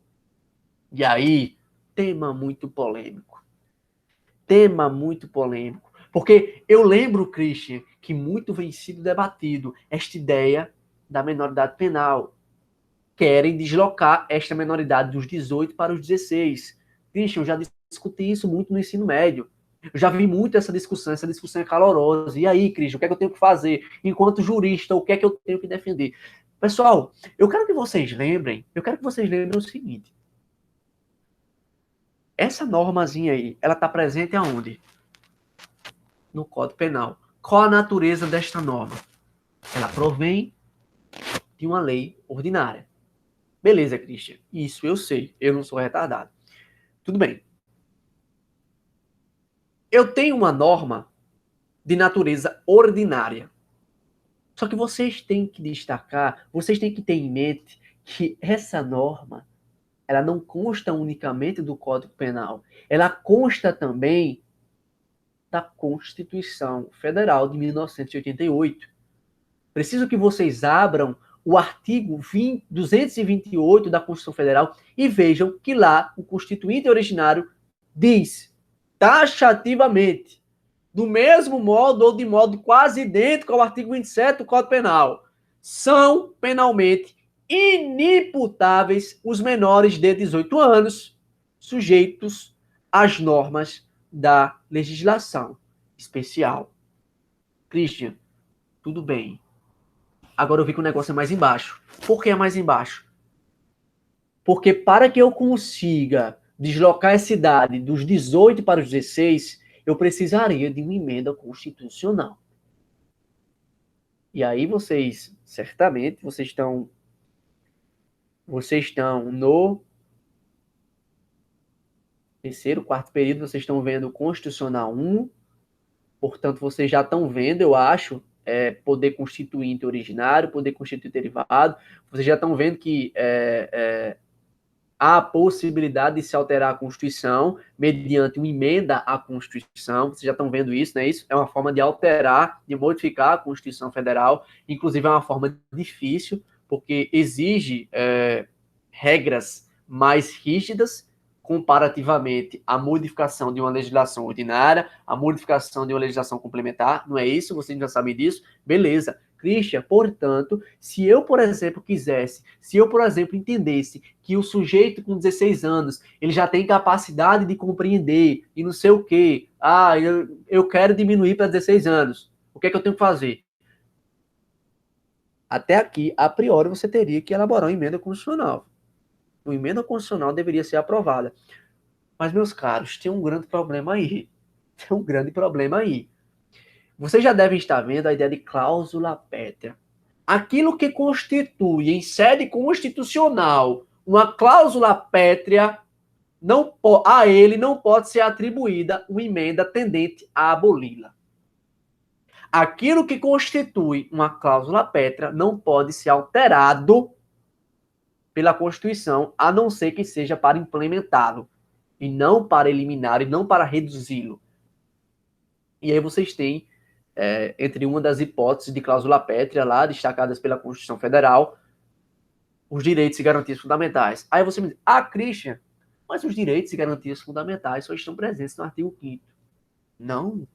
E aí, tema muito polêmico. Tema muito polêmico. Porque eu lembro, Christian, que muito vem sido debatido esta ideia da menoridade penal. Querem deslocar esta menoridade dos 18 para os 16. Christian, eu já discuti isso muito no ensino médio. Eu já vi muito essa discussão é calorosa. E aí, Christian, o que é que eu tenho que fazer? Enquanto jurista, o que é que eu tenho que defender? Pessoal, eu quero que vocês lembrem o seguinte. Essa normazinha aí, ela está presente aonde? No Código Penal. Qual a natureza desta norma? Ela provém de uma lei ordinária. Beleza, Christian. Isso eu sei. Eu não sou retardado. Tudo bem. Eu tenho uma norma de natureza ordinária. Só que vocês têm que destacar, vocês têm que ter em mente que essa norma, ela não consta unicamente do Código Penal. Ela consta também da Constituição Federal de 1988. Preciso que vocês abram o artigo 228 da Constituição Federal e vejam que lá o Constituinte originário diz taxativamente, do mesmo modo ou de modo quase idêntico ao artigo 27 do Código Penal, são penalmente inimputáveis os menores de 18 anos sujeitos às normas da legislação especial. Christian, tudo bem. Agora eu vi que o negócio é mais embaixo. Por que é mais embaixo? Porque para que eu consiga deslocar essa idade dos 18 para os 16, eu precisaria de uma emenda constitucional. E aí vocês, certamente, vocês estão no terceiro, quarto período, vocês estão vendo o Constitucional 1, portanto, vocês já estão vendo, eu acho, poder constituinte originário, poder constituinte derivado, vocês já estão vendo que há a possibilidade de se alterar a Constituição mediante uma emenda à Constituição. Vocês já estão vendo isso, né? Isso é uma forma de alterar, de modificar a Constituição Federal. Inclusive, é uma forma difícil, porque exige regras mais rígidas comparativamente à modificação de uma legislação ordinária, à modificação de uma legislação complementar. Não é isso? Vocês já sabem disso? Beleza. Christian, portanto, se eu, por exemplo, entendesse que o sujeito com 16 anos, ele já tem capacidade de compreender e não sei o quê, eu quero diminuir para 16 anos, o que é que eu tenho que fazer? Até aqui, a priori, você teria que elaborar uma emenda constitucional. Uma emenda constitucional deveria ser aprovada. Mas, meus caros, tem um grande problema aí. Tem um grande problema aí. Vocês já devem estar vendo a ideia de cláusula pétrea. Aquilo que constitui em sede constitucional uma cláusula pétrea, a ele não pode ser atribuída uma emenda tendente a aboli-la. Aquilo que constitui uma cláusula pétrea não pode ser alterado pela Constituição, a não ser que seja para implementá-lo, e não para eliminar, e não para reduzi-lo. E aí vocês têm, entre uma das hipóteses de cláusula pétrea lá, destacadas pela Constituição Federal, os direitos e garantias fundamentais. Aí você me diz, Christian, mas os direitos e garantias fundamentais só estão presentes no artigo 5º. Não,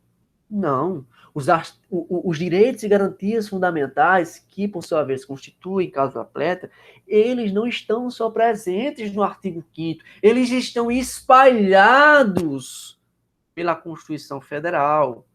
não. Os direitos e garantias fundamentais, que por sua vez constituem cláusula pétrea, eles não estão só presentes no artigo 5º, eles estão espalhados pela Constituição Federal.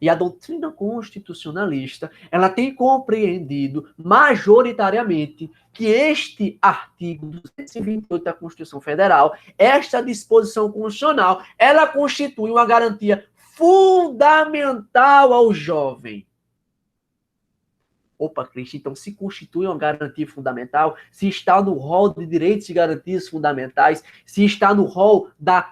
E a doutrina constitucionalista, ela tem compreendido majoritariamente que este artigo 228 da Constituição Federal, esta disposição constitucional, ela constitui uma garantia fundamental ao jovem. Opa, Cristo, então se constitui uma garantia fundamental, se está no rol de direitos e garantias fundamentais, se está no rol das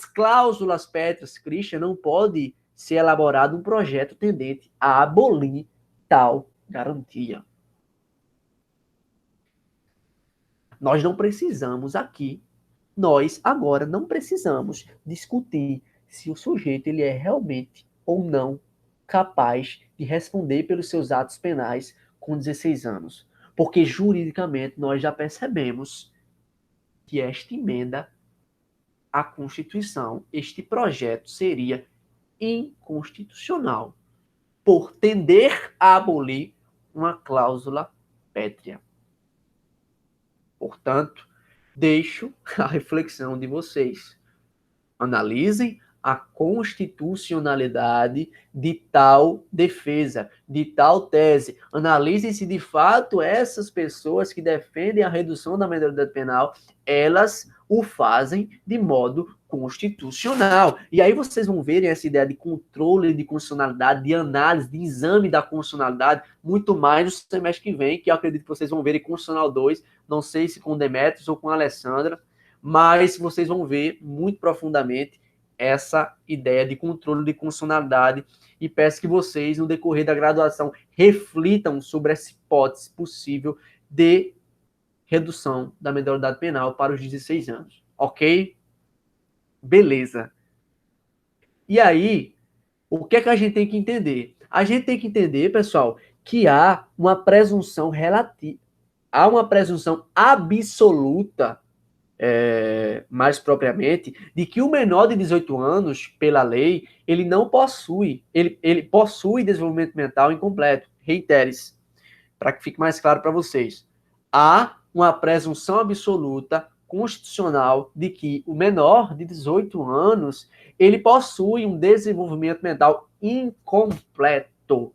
cláusulas pétreas, Cristo, não pode ser elaborado um projeto tendente a abolir tal garantia. Nós não precisamos aqui, nós agora não precisamos discutir se o sujeito ele é realmente ou não capaz de responder pelos seus atos penais com 16 anos. Porque juridicamente nós já percebemos que esta emenda à Constituição, este projeto seria inconstitucional por tender a abolir uma cláusula pétrea. Portanto, deixo a reflexão de vocês. Analisem a constitucionalidade de tal defesa, de tal tese. Analisem se de fato essas pessoas que defendem a redução da maioridade penal, elas o fazem de modo constitucional. E aí vocês vão verem essa ideia de controle de constitucionalidade, de análise, de exame da constitucionalidade, muito mais no semestre que vem, que eu acredito que vocês vão ver em Constitucional 2, não sei se com Demetrios ou com a Alessandra, mas vocês vão ver muito profundamente essa ideia de controle de constitucionalidade e peço que vocês, no decorrer da graduação, reflitam sobre essa hipótese possível de redução da maioridade penal para os 16 anos. Ok? Beleza. E aí, o que é que a gente tem que entender? A gente tem que entender, pessoal, que há uma presunção relativa, há uma presunção absoluta, mais propriamente, de que o menor de 18 anos, pela lei, ele não possui, ele possui desenvolvimento mental incompleto. Reitere-se, para que fique mais claro para vocês. Há uma presunção absoluta constitucional de que o menor de 18 anos, ele possui um desenvolvimento mental incompleto.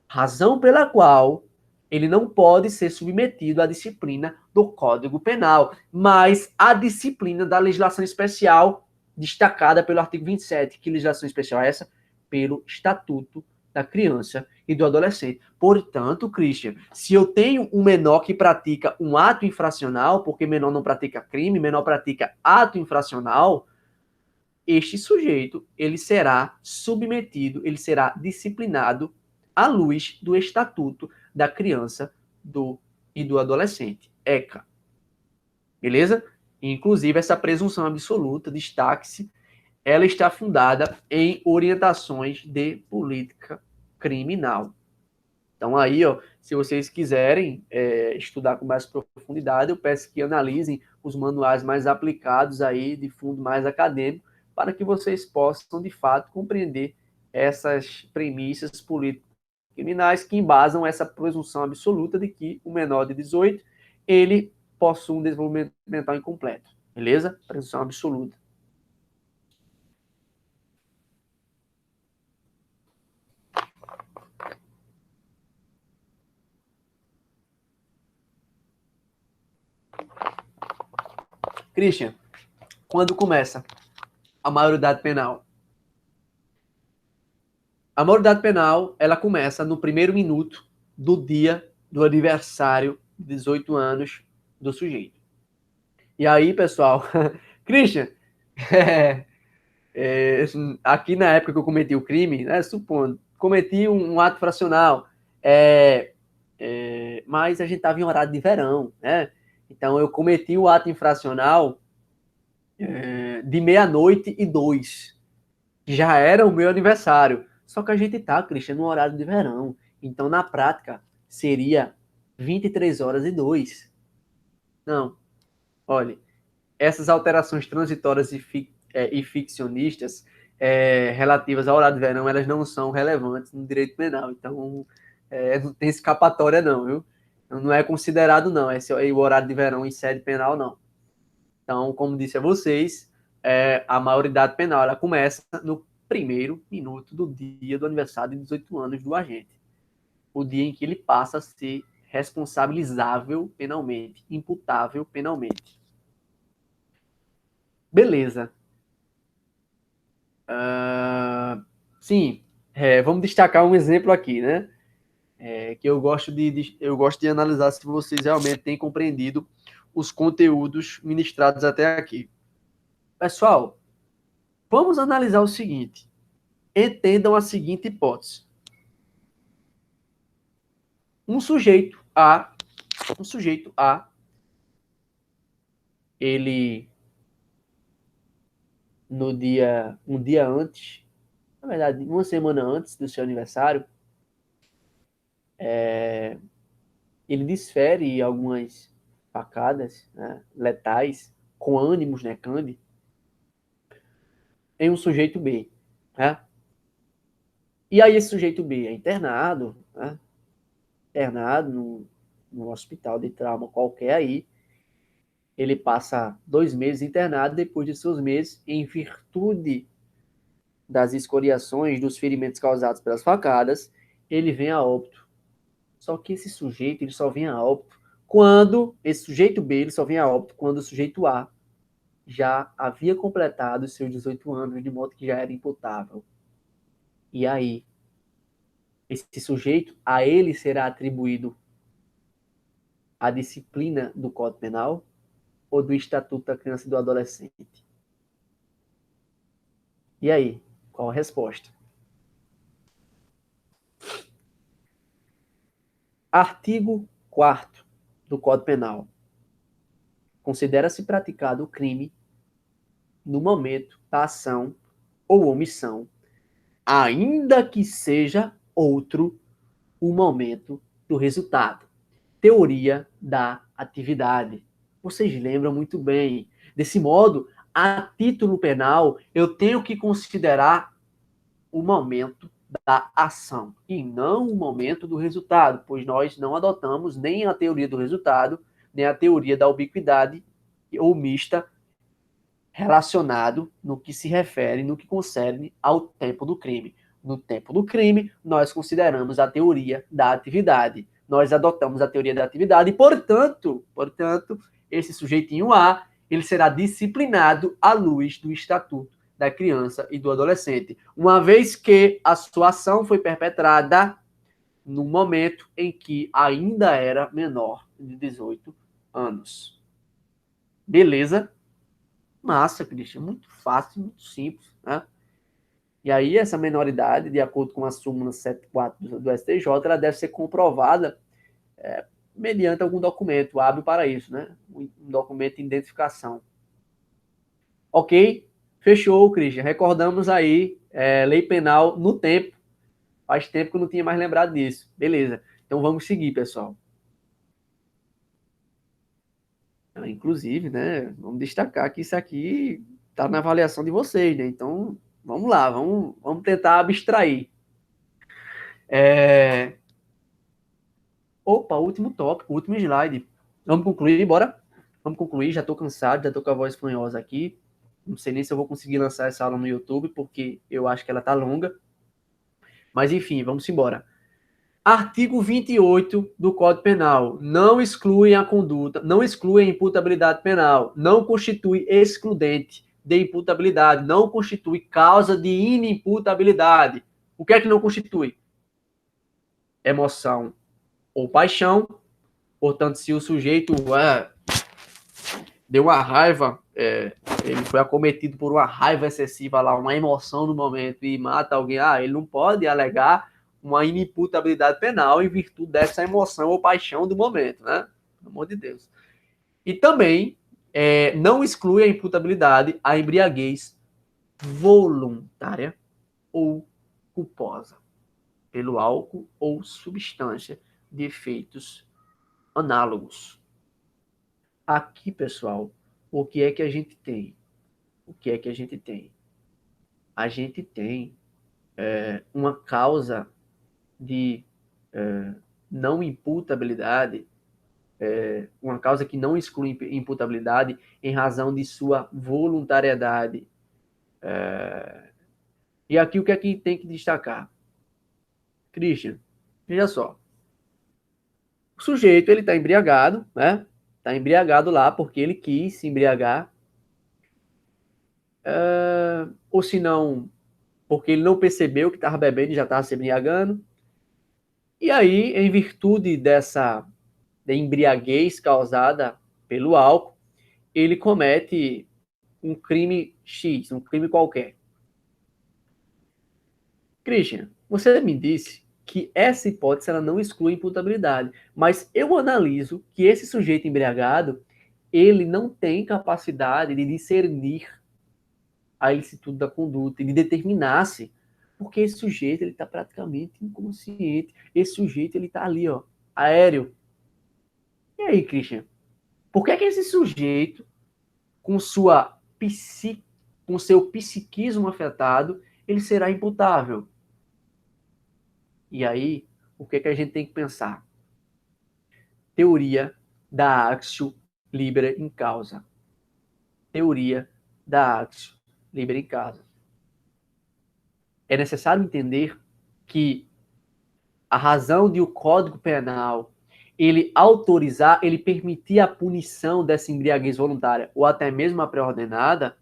Razão pela qual ele não pode ser submetido à disciplina do Código Penal, mas à disciplina da legislação especial destacada pelo artigo 27. Que legislação especial é essa? Pelo Estatuto da Criança e do Adolescente. Portanto, Christian, se eu tenho um menor que pratica um ato infracional, porque menor não pratica crime, menor pratica ato infracional, este sujeito, ele será submetido, ele será disciplinado à luz do Estatuto da Criança e do Adolescente, ECA. Beleza? Inclusive, essa presunção absoluta, destaque-se, ela está fundada em orientações de política criminal. Então, aí, ó, se vocês quiserem estudar com mais profundidade, eu peço que analisem os manuais mais aplicados aí, de fundo mais acadêmico, para que vocês possam, de fato, compreender essas premissas político-criminais que embasam essa presunção absoluta de que o menor de 18, ele possui um desenvolvimento mental incompleto. Beleza? Presunção absoluta. Christian, quando começa a maioridade penal? A maioridade penal, ela começa no primeiro minuto do dia do aniversário de 18 anos do sujeito. E aí, pessoal, Christian, aqui na época que eu cometi o crime, né, supondo, cometi um ato fracional, mas a gente estava em horário de verão, né? Então eu cometi o ato infracional de 00h02, que já era o meu aniversário. Só que a gente tá, Cristian, no horário de verão. Então, na prática, seria 23h02. Não, olha, essas alterações transitórias e ficcionistas relativas ao horário de verão, elas não são relevantes no direito penal. Então, não tem escapatória não, viu? Não é considerado não, esse é o horário de verão em sede penal, não. Então, como disse a vocês, a maioridade penal ela começa no primeiro minuto do dia do aniversário de 18 anos do agente. O dia em que ele passa a ser responsabilizável penalmente, imputável penalmente. Beleza. Sim, vamos destacar um exemplo aqui, né? Que eu gosto de analisar se vocês realmente têm compreendido os conteúdos ministrados até aqui. Pessoal, vamos analisar o seguinte. Entendam a seguinte hipótese. Um sujeito A, ele um dia antes, na verdade, uma semana antes do seu aniversário, ele desfere algumas facadas, né, letais com ânimos, né, Candy, em um sujeito B, né? E aí esse sujeito B é internado, né? Internado num hospital de trauma qualquer aí. Ele passa 2 meses internado, depois de seus meses, em virtude das escoriações, dos ferimentos causados pelas facadas, ele vem a óbito. Só que esse sujeito, ele só vem a óbito quando, esse sujeito B, ele só vem a óbito quando o sujeito A já havia completado os seus 18 anos, de modo que já era imputável. E aí, esse sujeito, a ele será atribuído a disciplina do Código Penal ou do Estatuto da Criança e do Adolescente? E aí, qual a resposta? Artigo 4º do Código Penal. Considera-se praticado o crime no momento da ação ou omissão, ainda que seja outro o momento do resultado. Teoria da atividade. Vocês lembram muito bem. Desse modo, a título penal, eu tenho que considerar o momento da ação e não o momento do resultado, pois nós não adotamos nem a teoria do resultado, nem a teoria da ubiquidade ou mista relacionado no que se refere, no que concerne ao tempo do crime. No tempo do crime, nós consideramos a teoria da atividade. Nós adotamos a teoria da atividade e, portanto, esse sujeitinho A, ele será disciplinado à luz do Estatuto da Criança e do Adolescente, uma vez que a sua ação foi perpetrada no momento em que ainda era menor de 18 anos. Beleza? Massa, Cristian, muito fácil, muito simples, né? E aí essa menoridade, de acordo com a súmula 74 do STJ, ela deve ser comprovada mediante algum documento hábil para isso, né? Um documento de identificação. Ok? Fechou, Cristian. Recordamos aí, lei penal no tempo. Faz tempo que eu não tinha mais lembrado disso. Beleza. Então vamos seguir, pessoal. Inclusive, né? Vamos destacar que isso aqui está na avaliação de vocês, né? Então, vamos lá, vamos tentar abstrair. Opa, último tópico, último slide. Vamos concluir, bora? Vamos concluir, já estou cansado, já estou com a voz fanhosa aqui. Não sei nem se eu vou conseguir lançar essa aula no YouTube, porque eu acho que ela está longa. Mas enfim, vamos embora. Artigo 28 do Código Penal. Não exclui a conduta, não exclui a imputabilidade penal, não constitui excludente de imputabilidade, não constitui causa de inimputabilidade. O que é que não constitui? Emoção ou paixão. Portanto, se o sujeito deu uma raiva, ele foi acometido por uma raiva excessiva lá, uma emoção no momento e mata alguém, ele não pode alegar uma inimputabilidade penal em virtude dessa emoção ou paixão do momento, né? Pelo amor de Deus. E também não exclui a imputabilidade a embriaguez voluntária ou culposa pelo álcool ou substância de efeitos análogos. Aqui, pessoal, o que é que a gente tem? O que é que a gente tem? A gente tem uma causa de não imputabilidade, uma causa que não exclui imputabilidade em razão de sua voluntariedade. E aqui o que é que tem que destacar? Christian, veja só. O sujeito, ele está embriagado, né? Está embriagado lá porque ele quis se embriagar. Ou se não, porque ele não percebeu que estava bebendo e já estava se embriagando. E aí, em virtude dessa embriaguez causada pelo álcool, ele comete um crime X, um crime qualquer. Christian, você me disse que essa hipótese ela não exclui imputabilidade, mas eu analiso que esse sujeito embriagado, ele não tem capacidade de discernir a ilicitude da conduta e de determinar-se, porque esse sujeito ele está praticamente inconsciente, esse sujeito ele está ali, ó, aéreo. E aí, Christian, por que esse sujeito, com com seu psiquismo afetado, ele será imputável? E aí, o que a gente tem que pensar? Teoria da actio libera in causa. Teoria da actio libera in causa. É necessário entender que a razão de o Código Penal ele autorizar, ele permitir a punição dessa embriaguez voluntária ou até mesmo a pré-ordenada,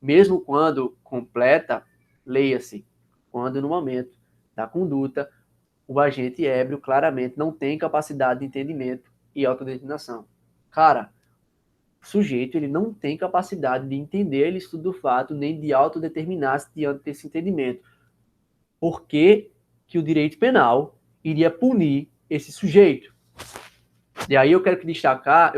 mesmo quando completa, leia-se, quando no momento da conduta o agente ébrio claramente não tem capacidade de entendimento e autodeterminação. Cara, o sujeito ele não tem capacidade de entender ele estudo do fato nem de autodeterminar-se diante desse entendimento. Por que o direito penal iria punir esse sujeito? E aí eu quero destacar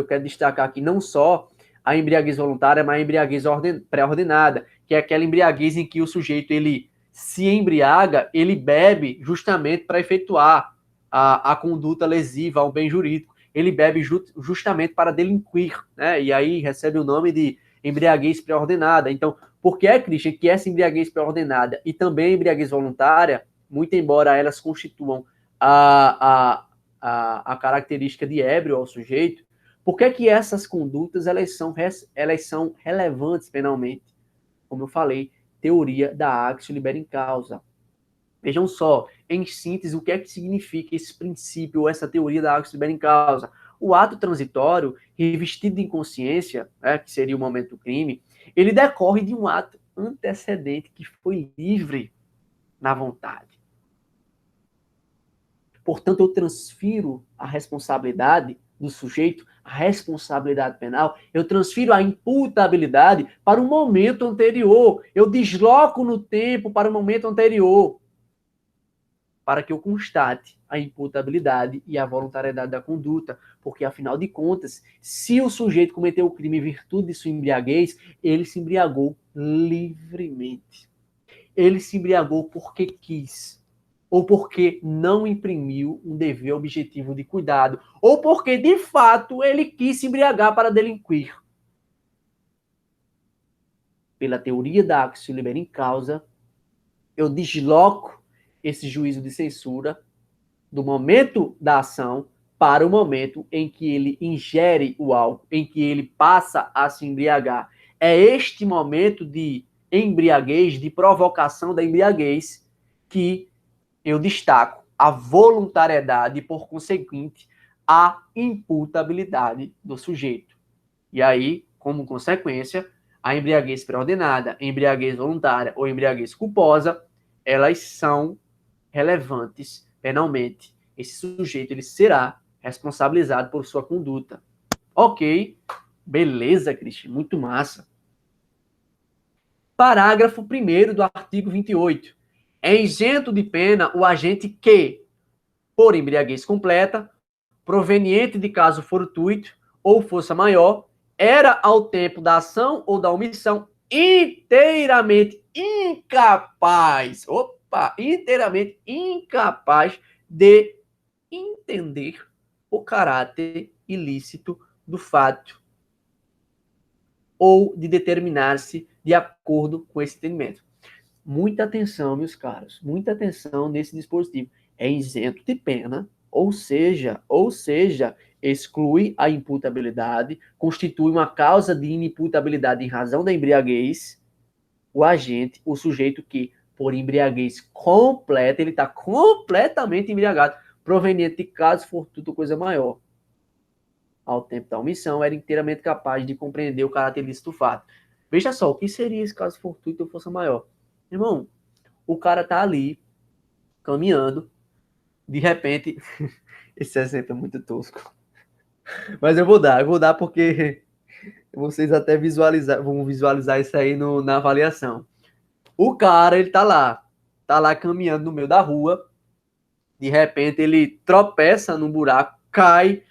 aqui não só a embriaguez voluntária, mas a embriaguez pré-ordenada, que é aquela embriaguez em que o sujeito ele se embriaga, ele bebe justamente para efetuar a conduta lesiva ao bem jurídico. Ele bebe justamente para delinquir, né? E aí recebe o nome de embriaguez pré-ordenada. Então, por que Christian, que essa embriaguez pré-ordenada e também a embriaguez voluntária, muito embora elas constituam a característica de ébrio ao sujeito, por que essas condutas elas são relevantes penalmente? Como eu falei, teoria da actio libera in causa. Vejam só, em síntese, o que é que significa esse princípio, ou essa teoria da actio libera in causa? O ato transitório, revestido de inconsciência, que seria o momento do crime, ele decorre de um ato antecedente que foi livre na vontade. Portanto, eu transfiro a responsabilidade do sujeito, a responsabilidade penal, eu transfiro a imputabilidade para o momento anterior. Eu desloco no tempo para o momento anterior, para que eu constate a imputabilidade e a voluntariedade da conduta, porque, afinal de contas, se o sujeito cometeu o crime em virtude de sua embriaguez, ele se embriagou livremente. Ele se embriagou porque quis, ou porque não imprimiu um dever objetivo de cuidado, ou porque, de fato, ele quis se embriagar para delinquir. Pela teoria da actio libera in causa, eu desloco esse juízo de censura do momento da ação para o momento em que ele ingere o álcool, em que ele passa a se embriagar. É este momento de embriaguez, de provocação da embriaguez, que eu destaco a voluntariedade e, por conseguinte, a imputabilidade do sujeito. E aí, como consequência, a embriaguez pré-ordenada, embriaguez voluntária ou embriaguez culposa, elas são relevantes penalmente. Esse sujeito ele será responsabilizado por sua conduta. Ok, beleza, Cristian, muito massa. Parágrafo 1º do artigo 28. É isento de pena o agente que, por embriaguez completa, proveniente de caso fortuito ou força maior, era ao tempo da ação ou da omissão inteiramente incapaz, inteiramente incapaz de entender o caráter ilícito do fato ou de determinar-se de acordo com esse entendimento. Muita atenção, meus caros, muita atenção nesse dispositivo. É isento de pena, ou seja, exclui a imputabilidade, constitui uma causa de inimputabilidade em razão da embriaguez, o agente, o sujeito que, por embriaguez completa, ele está completamente embriagado, proveniente de caso fortuito ou coisa maior. Ao tempo da omissão, era inteiramente capaz de compreender o caráter ilícito do fato. Veja só, o que seria esse caso fortuito ou força maior? Irmão, o cara tá ali, caminhando, de repente, esse exemplo é muito tosco, mas eu vou dar porque vocês até vão visualizar isso aí na avaliação. O cara, ele tá lá caminhando no meio da rua, de repente ele tropeça num buraco, cai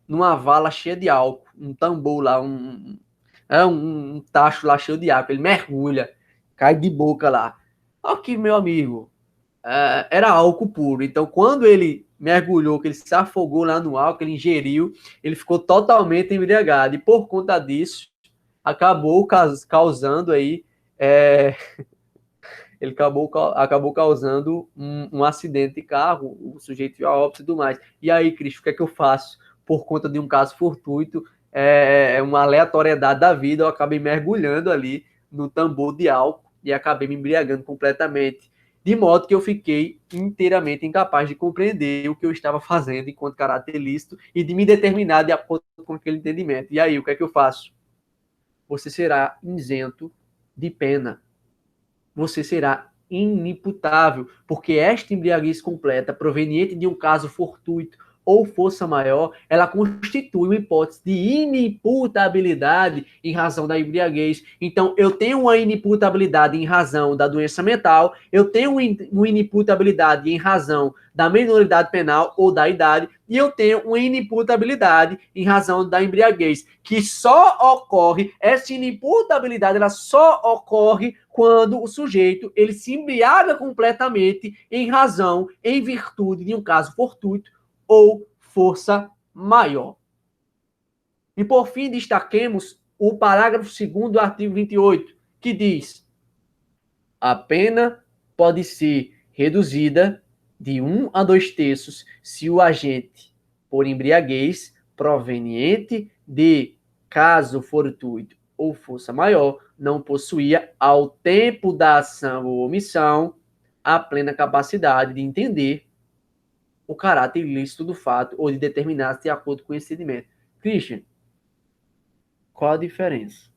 numa vala cheia de álcool, um tambor lá, um tacho lá cheio de álcool, ele mergulha, cai de boca lá. Ok, meu amigo, era álcool puro. Então, quando ele mergulhou, que ele se afogou lá no álcool, ele ingeriu, ele ficou totalmente embriagado. E por conta disso, acabou causando aí. Ele acabou causando um acidente de carro, o sujeito veio a óbito e tudo mais. E aí, Cristo, o que é que eu faço? Por conta de um caso fortuito, uma aleatoriedade da vida, eu acabei mergulhando ali no tambor de álcool e acabei me embriagando completamente. De modo que eu fiquei inteiramente incapaz de compreender o que eu estava fazendo enquanto caráter ilícito e de me determinar de acordo com aquele entendimento. E aí, o que é que eu faço? Você será isento de pena. Você será inimputável, porque esta embriaguez completa, proveniente de um caso fortuito ou força maior, ela constitui uma hipótese de inimputabilidade em razão da embriaguez. Então, eu tenho uma inimputabilidade em razão da doença mental, eu tenho uma inimputabilidade em razão da minoridade penal ou da idade, e eu tenho uma inimputabilidade em razão da embriaguez, que só ocorre, essa inimputabilidade, ela só ocorre quando o sujeito, ele se embriaga completamente em razão, em virtude de um caso fortuito ou força maior. E por fim, destaquemos o parágrafo 2º do artigo 28, que diz: a pena pode ser reduzida de 1 a 2 terços se o agente, por embriaguez, proveniente de caso fortuito ou força maior, não possuía, ao tempo da ação ou omissão, a plena capacidade de entender o caráter ilícito do fato ou de determinar-se de acordo com esse entendimento. Christian, qual a diferença?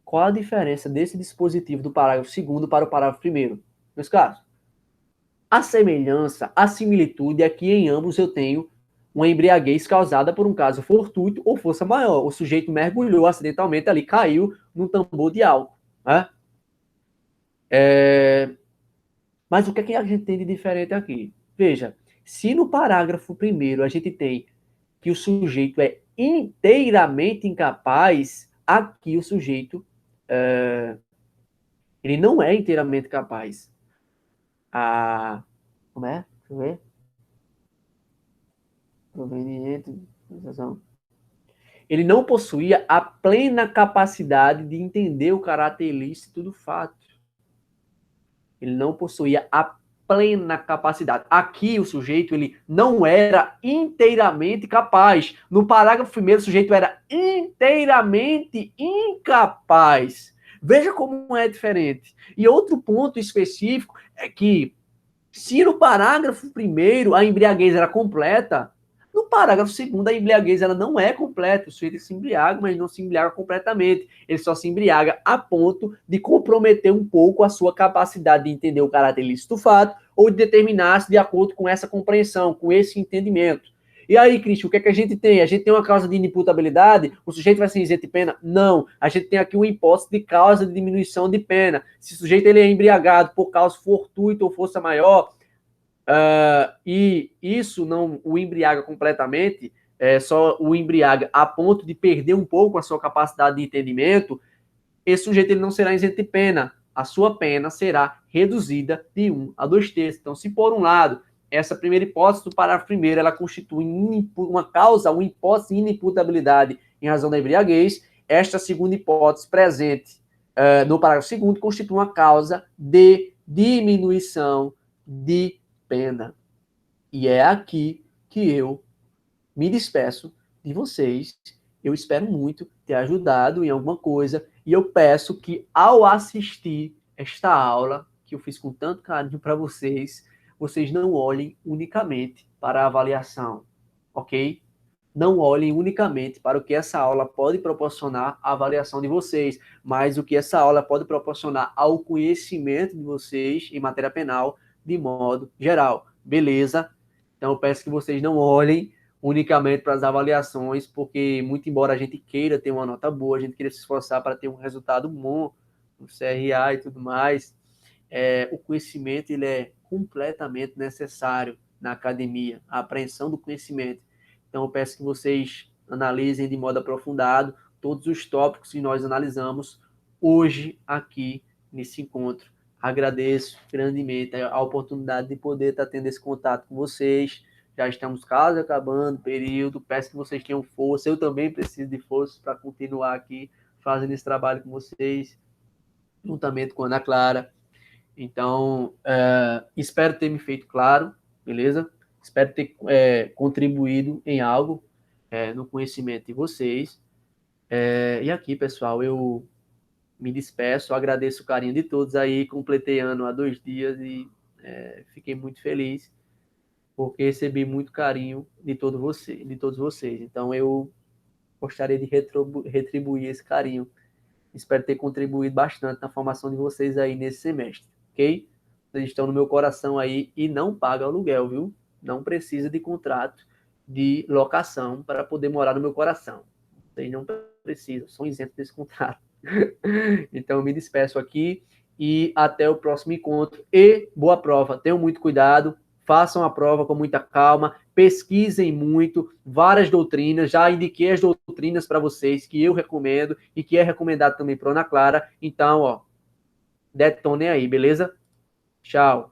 Qual a diferença desse dispositivo do parágrafo 2º para o parágrafo 1º? Meus caros, a semelhança, a similitude é que em ambos eu tenho uma embriaguez causada por um caso fortuito ou força maior. O sujeito mergulhou acidentalmente ali, caiu num tambor de álcool. Né? Mas o que é que a gente tem de diferente aqui? Veja, se no parágrafo 1º a gente tem que o sujeito é inteiramente incapaz, aqui o sujeito ele não é inteiramente capaz. Como é? Deixa eu ver. Proveniente. Ele não possuía a plena capacidade de entender o caráter ilícito do fato. Ele não possuía a plena capacidade. Aqui o sujeito ele não era inteiramente capaz. No parágrafo 1º o sujeito era inteiramente incapaz. Veja como é diferente. E outro ponto específico é que Se no parágrafo 1º a embriaguez era completa, no parágrafo 2º a embriaguez ela não é completa. O sujeito se embriaga, mas não se embriaga completamente. Ele só se embriaga a ponto de comprometer um pouco a sua capacidade de entender o caráter ilícito do fato ou de determinar-se de acordo com essa compreensão, com esse entendimento. E aí, Cristian, o que é que a gente tem? A gente tem uma causa de inimputabilidade? O sujeito vai ser isento de pena? Não. A gente tem aqui uma hipótese de causa de diminuição de pena. Se o sujeito ele é embriagado por causa fortuita ou força maior, e isso não o embriaga completamente, só o embriaga a ponto de perder um pouco a sua capacidade de entendimento, esse sujeito ele não será isento de pena. A sua pena será reduzida de 1 a 2/3. Então, se por um lado, essa primeira hipótese do parágrafo 1º, ela constitui uma causa, uma hipótese de inimputabilidade em razão da embriaguez, esta segunda hipótese presente no parágrafo 2º constitui uma causa de diminuição de pena. E é aqui que eu me despeço de vocês. Eu espero muito ter ajudado em alguma coisa e eu peço que, ao assistir esta aula, que eu fiz com tanto carinho para vocês, vocês não olhem unicamente para a avaliação, ok? Não olhem unicamente para o que essa aula pode proporcionar à avaliação de vocês, mas o que essa aula pode proporcionar ao conhecimento de vocês em matéria penal de modo geral. Beleza? Então eu peço que vocês não olhem unicamente para as avaliações, porque muito embora a gente queira ter uma nota boa, a gente queira se esforçar para ter um resultado bom no CRA e tudo mais, o conhecimento ele é completamente necessário na academia, a apreensão do conhecimento. Então eu peço que vocês analisem de modo aprofundado todos os tópicos que nós analisamos hoje aqui nesse encontro. Agradeço grandemente a oportunidade de poder estar tendo esse contato com vocês. Já estamos quase acabando o período. Peço que vocês tenham força. Eu também preciso de força para continuar aqui fazendo esse trabalho com vocês, juntamente com a Ana Clara. Então, espero ter me feito claro, beleza? Espero ter contribuído em algo no conhecimento de vocês. E aqui, pessoal, eu me despeço, agradeço o carinho de todos aí, completei ano há 2 dias e fiquei muito feliz, porque recebi muito carinho de todos vocês. Então, eu gostaria de retribuir esse carinho. Espero ter contribuído bastante na formação de vocês aí nesse semestre, ok? Vocês estão no meu coração aí e não pagam aluguel, viu? Não precisa de contrato de locação para poder morar no meu coração. Vocês não precisam, são isentos desse contrato. Então, eu me despeço aqui e até o próximo encontro. E boa prova. Tenham muito cuidado, façam a prova com muita calma, pesquisem muito, várias doutrinas. Já indiquei as doutrinas para vocês que eu recomendo e que é recomendado também para Ana Clara. Então, detonem aí, beleza? Tchau.